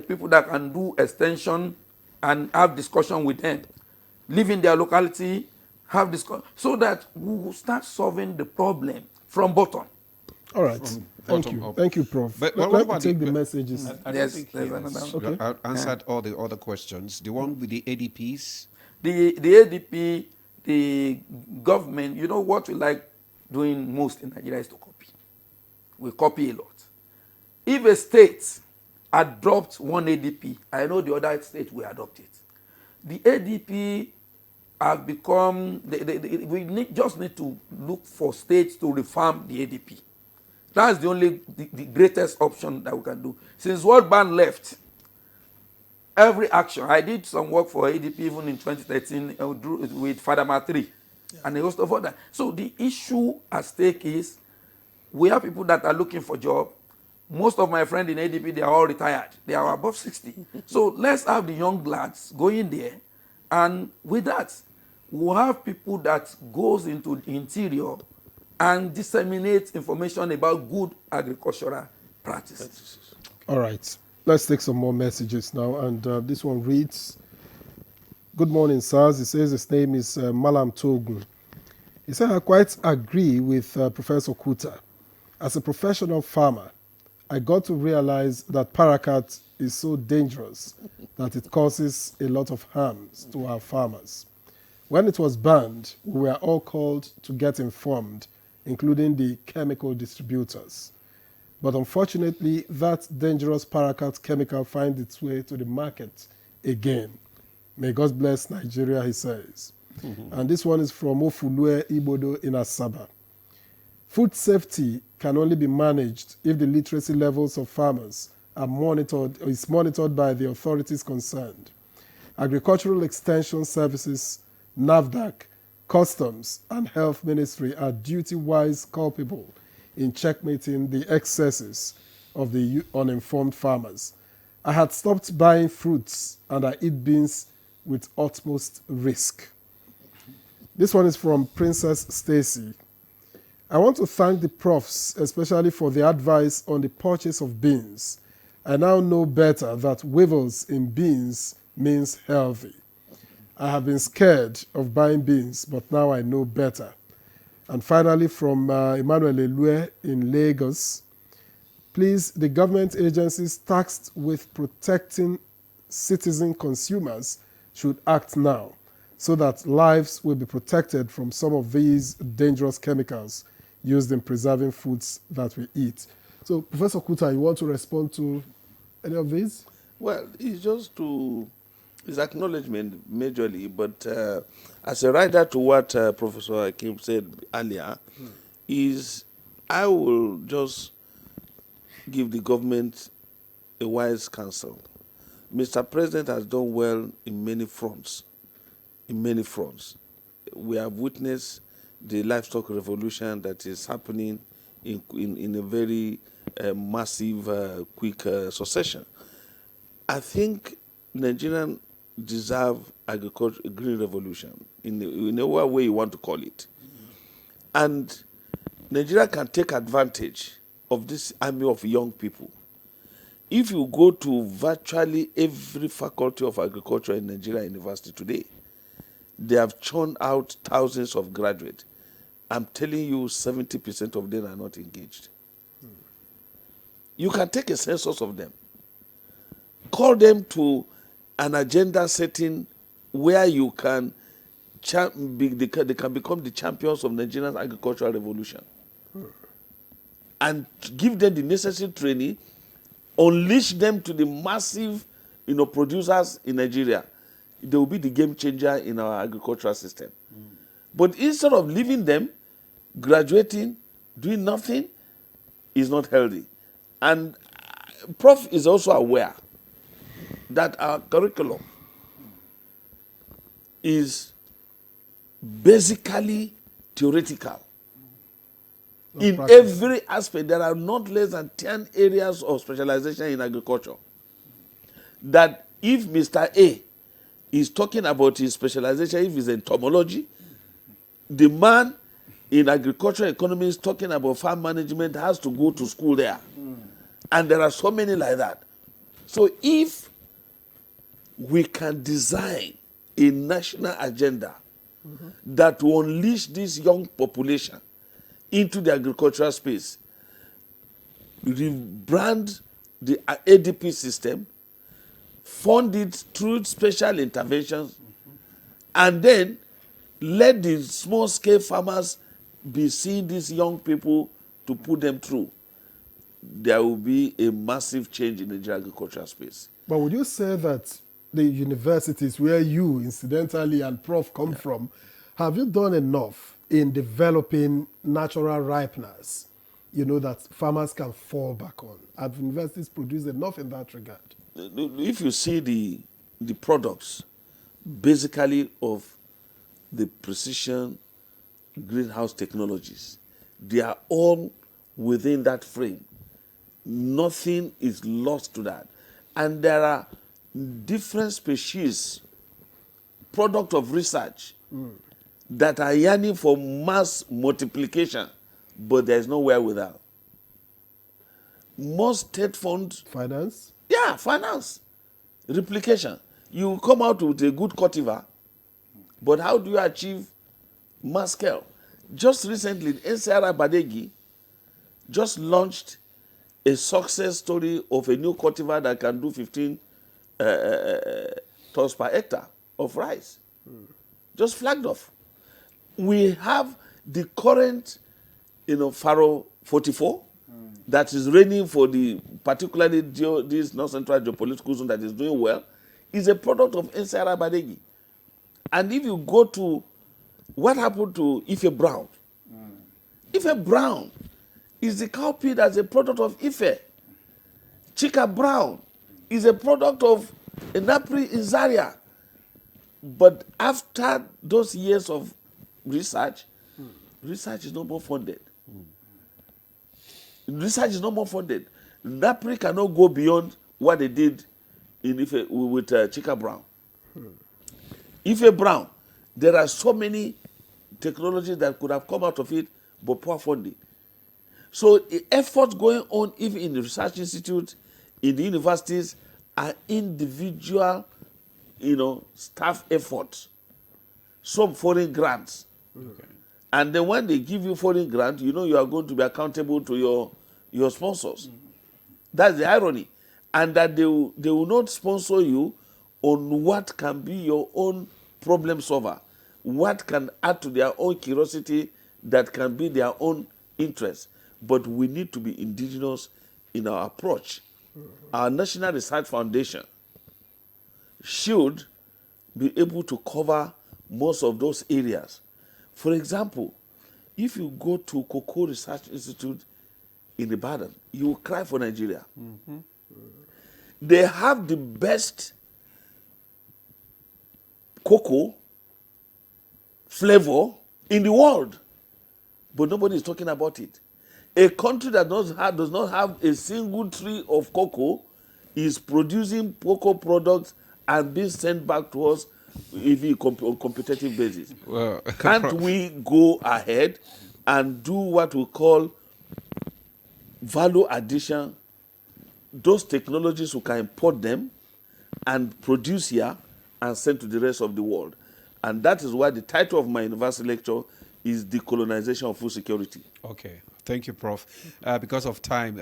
people that can do extension and have discussion with them, live in their locality, have discussion, so that we will start solving the problem from bottom. All right. Thank you. Up. Thank you, Prof. But Let me take the messages. I don't think he has answered all the other questions. The one with the ADPs? The ADP, the government, you know what we like doing most in Nigeria is to copy. We copy a lot. If a state adopts one ADP, I know the other state will adopt it. The ADP have become, just need to look for states to reform the ADP. That's the greatest option that we can do. Since World Bank left, every action, I did some work for ADP even in 2013 with Fadama 3 and a host of others. So the issue at stake is we have people that are looking for job. Most of my friends in ADP, they are all retired. They are above 60. So let's have the young lads go in there, and with that, we'll have people that goes into the interior and disseminate information about good agricultural practices. All right. Let's take some more messages now. And this one reads, "Good morning, sirs." He says his name is Malam Togun. He said, "I quite agree with Professor Kuta. As a professional farmer, I got to realize that paraquat is so dangerous that it causes a lot of harms to our farmers. When it was banned, we were all called to get informed, including the chemical distributors. But unfortunately, that dangerous paraquat chemical finds its way to the market again. May God bless Nigeria," he says. And this one is from Ofulue Ibodo in Asaba. "Food safety can only be managed if the literacy levels of farmers are monitored by the authorities concerned. Agricultural Extension Services, NAFDAC, Customs, and Health Ministry are duty-wise culpable in checkmating the excesses of the uninformed farmers. I had stopped buying fruits and I eat beans with utmost risk." This one is from Princess Stacy. "I want to thank the profs, especially for the advice on the purchase of beans. I now know better that weevils in beans means healthy. I have been scared of buying beans, but now I know better." And finally, from Emmanuel Elue in Lagos, "Please, the government agencies tasked with protecting citizen consumers should act now so that lives will be protected from some of these dangerous chemicals used in preserving foods that we eat." So, Professor Kuta, you want to respond to any of these? Well, it's just it's acknowledgement majorly, but as a rider to what Professor Akim said earlier, I will just give the government a wise counsel. Mr. President has done well in many fronts. We have witnessed the livestock revolution that is happening in a very massive, quick succession. I think Nigerians deserve agriculture, green revolution, in a way you want to call it. And Nigeria can take advantage of this army of young people. If you go to virtually every faculty of agriculture in Nigeria University today, they have churned out thousands of graduates. I'm telling you, 70% of them are not engaged. You can take a census of them. Call them to an agenda setting where they can become the champions of Nigerian agricultural revolution. And give them the necessary training, unleash them to the massive producers in Nigeria. They will be the game changer in our agricultural system. But instead of leaving them, graduating, doing nothing, is not healthy. And Prof is also aware that our curriculum is basically theoretical. In every aspect, there are not less than 10 areas of specialization in agriculture. That if Mr. A is talking about his specialization, if it's entomology, the man in agricultural economy is talking about farm management has to go to school there. And there are so many like that. So if we can design a national agenda that will unleash this young population into the agricultural space, rebrand the ADP system, fund it through special interventions, and then let the small-scale farmers be seeing these young people to put them through, there will be a massive change in the agricultural space. But would you say that the universities where you, incidentally, and Prof come from, have you done enough in developing natural ripeners, that farmers can fall back on? Have universities produced enough in that regard? If you see the products, basically of the precision greenhouse technologies, they are all within that frame. Nothing is lost to that. And there are different species, product of research, that are yearning for mass multiplication, but there is no wherewithal. Most state funds... Finance? Yeah, finance. Replication. You come out with a good cultivar, but how do you achieve mass scale? Just recently, NCR Badegi just launched a success story of a new cultivar that can do 15 tons per hectare of rice. Just flagged off. We have the current, Faro 44 that is reigning for the, particularly this North Central geopolitical zone that is doing well, is a product of NCR Badegi. And if you go to what happened to Ife Brown, Ife Brown is the cowpea as a product of Ife. Chika Brown is a product of Napri in Zaria. But after those years of research, research is no more funded. Research is no more funded. Napri cannot go beyond what they did in Ife with Chika Brown. Ife Brown, there are so many technologies that could have come out of it, but poor funding. So the efforts going on even in the research institute, in the universities, are individual, staff efforts. Some foreign grants. Okay. And then when they give you foreign grant, you are going to be accountable to your sponsors. That's the irony. And that they will not sponsor you on what can be your own problem solver, what can add to their own curiosity that can be their own interest. But we need to be indigenous in our approach. Our National Research Foundation should be able to cover most of those areas. For example, if you go to Cocoa Research Institute in Ibadan, you will cry for Nigeria. They have the best cocoa flavor in the world, but nobody is talking about it. A country that does not have a single tree of cocoa is producing cocoa products and being sent back to us on competitive basis. Well, can't we go ahead and do what we call value addition? Those technologies, we can import them and produce here and send to the rest of the world. And that is why the title of my university lecture is Decolonization of Food Security. Okay. Thank you, Prof. Because of time,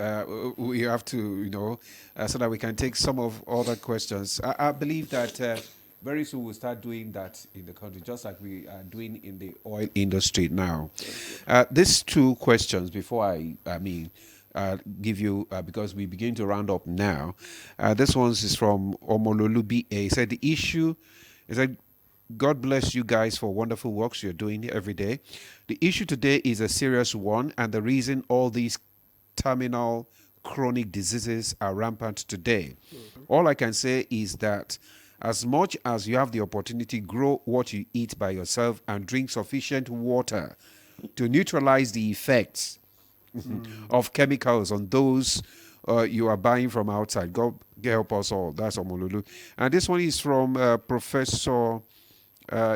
we have to, so that we can take some of other questions. I believe that very soon we'll start doing that in the country, just like we are doing in the oil industry now. These two questions before I give you, because we begin to round up now. This one is from Omololu B.A. He said, the issue is that God bless you guys for wonderful works you're doing every day. The issue today is a serious one, and the reason all these terminal chronic diseases are rampant today. All I can say is that as much as you have the opportunity, grow what you eat by yourself and drink sufficient water to neutralize the effects of chemicals on those you are buying from outside. God help us all. That's Omololu. And this one is from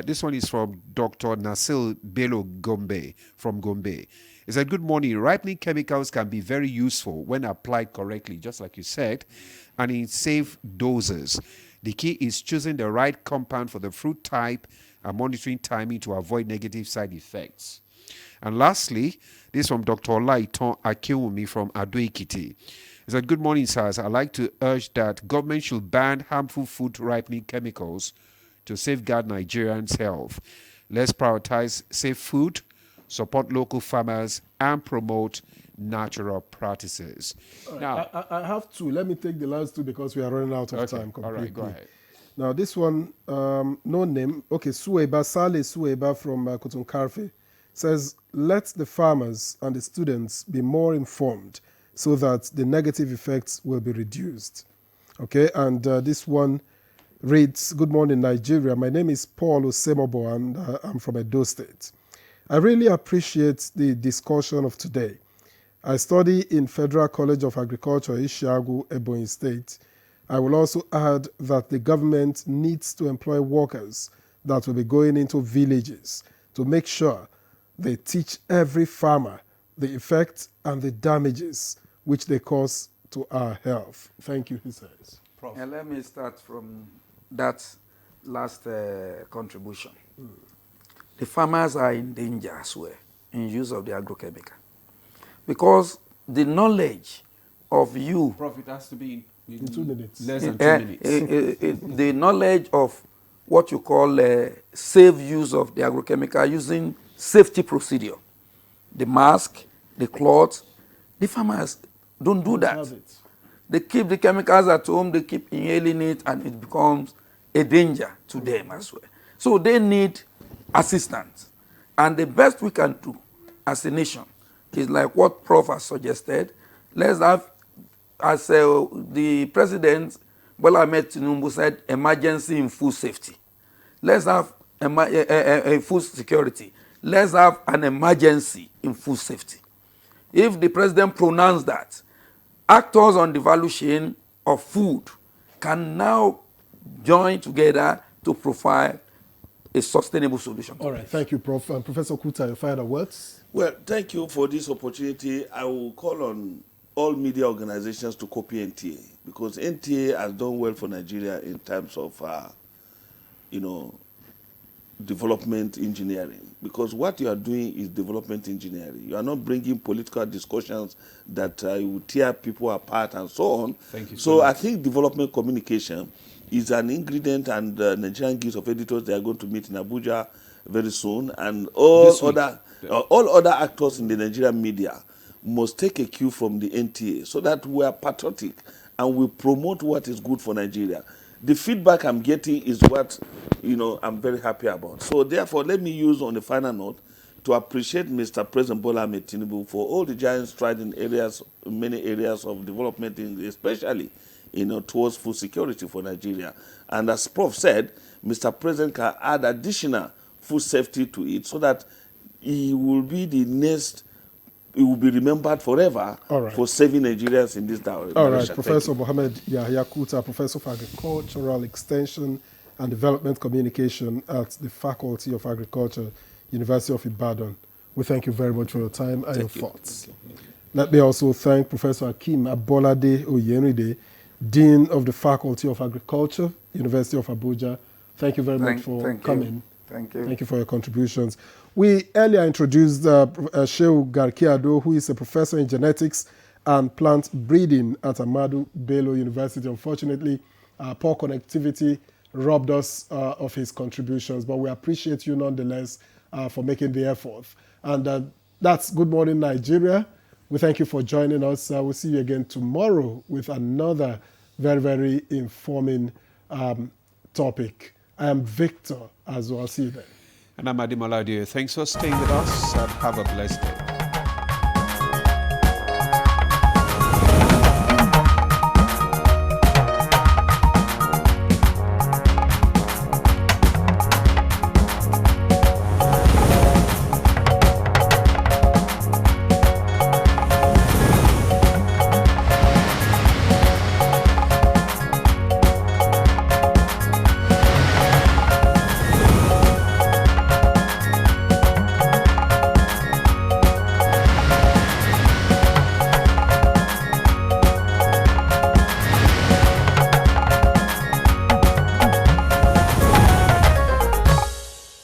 this one is from Dr. Nasil Bello Gombe from Gombe. He said, good morning. Ripening chemicals can be very useful when applied correctly, just like you said, and in safe doses. The key is choosing the right compound for the fruit type and monitoring timing to avoid negative side effects. And lastly, this from Dr. Olaiton Akinwumi from Ado-Ekiti. He said, good morning, sirs. I'd like to urge that government should ban harmful food ripening chemicals to safeguard Nigerians' health. Let's prioritize safe food, support local farmers, and promote natural practices. Right. Now, I have two. Let me take the last two because we are running out of time completely. All right, go ahead. Now, this one, no name. Okay, Sueba, Saleh Sueba from Kotun Karfe says, let the farmers and the students be more informed so that the negative effects will be reduced. Okay, and this one reads, good morning, Nigeria. My name is Paul Osemobo, and I'm from Edo State. I really appreciate the discussion of today. I study in Federal College of Agriculture, Ishiagu, Ebonyi State. I will also add that the government needs to employ workers that will be going into villages to make sure they teach every farmer the effects and the damages which they cause to our health. Thank you, he says. Prof. And let me start from that last contribution. The farmers are in danger as well in use of the agrochemical. Because the knowledge of you... Prof, it has to be in 2 minutes. Less than 2 minutes. The knowledge of what you call safe use of the agrochemical using safety procedure. The mask, the cloth, the farmers don't do that. They keep the chemicals at home, they keep inhaling it, and it becomes a danger to them as well. So they need assistance. And the best we can do as a nation is like what Prof has suggested. Let's have, as the President Bola Ahmed Tinubu said, emergency in food safety. Let's have food security. Let's have an emergency in food safety. If the President pronounced that, actors on the value chain of food can now join together to provide a sustainable solution. All right, thank you, Prof. Professor Kuta, your final words? Well, thank you for this opportunity. I will call on all media organizations to copy NTA, because NTA has done well for Nigeria in terms of, development engineering. Because what you are doing is development engineering. You are not bringing political discussions that will tear people apart and so on. Thank you so much. I think development communication is an ingredient, and Nigerian Guild of Editors, they are going to meet in Abuja very soon, and all other actors in the Nigerian media must take a cue from the NTA so that we are patriotic and we promote what is good for Nigeria. The feedback I'm getting is what I'm very happy about. So therefore, let me use on the final note to appreciate Mr. President Bola Ahmed Tinubu for all the giant strides in many areas of development, especially towards food security for Nigeria. And as Prof said, Mr. President can add additional food safety to it so that he will be the next, he will be remembered forever for saving Nigerians in this direction. All right, Professor Mohammed Yahya Kuta, Professor of Agricultural Extension and Development Communication at the Faculty of Agriculture, University of Ibadan. We thank you very much for your time and your thoughts. Let me also thank Professor Akeem Abolade Oyenride, Dean of the Faculty of Agriculture, University of Abuja. Thank you very much for coming. Thank you. Thank you for your contributions. We earlier introduced Shehu Garkiado, who is a professor in genetics and plant breeding at Ahmadu Bello University. Unfortunately, poor connectivity robbed us of his contributions, but we appreciate you nonetheless for making the effort. And that's Good Morning Nigeria. We thank you for joining us. We'll see you again tomorrow with another very, very informing topic. I am Victor as well. See you then. And I'm Adim Oladio. Thanks for staying with us and have a blessed day.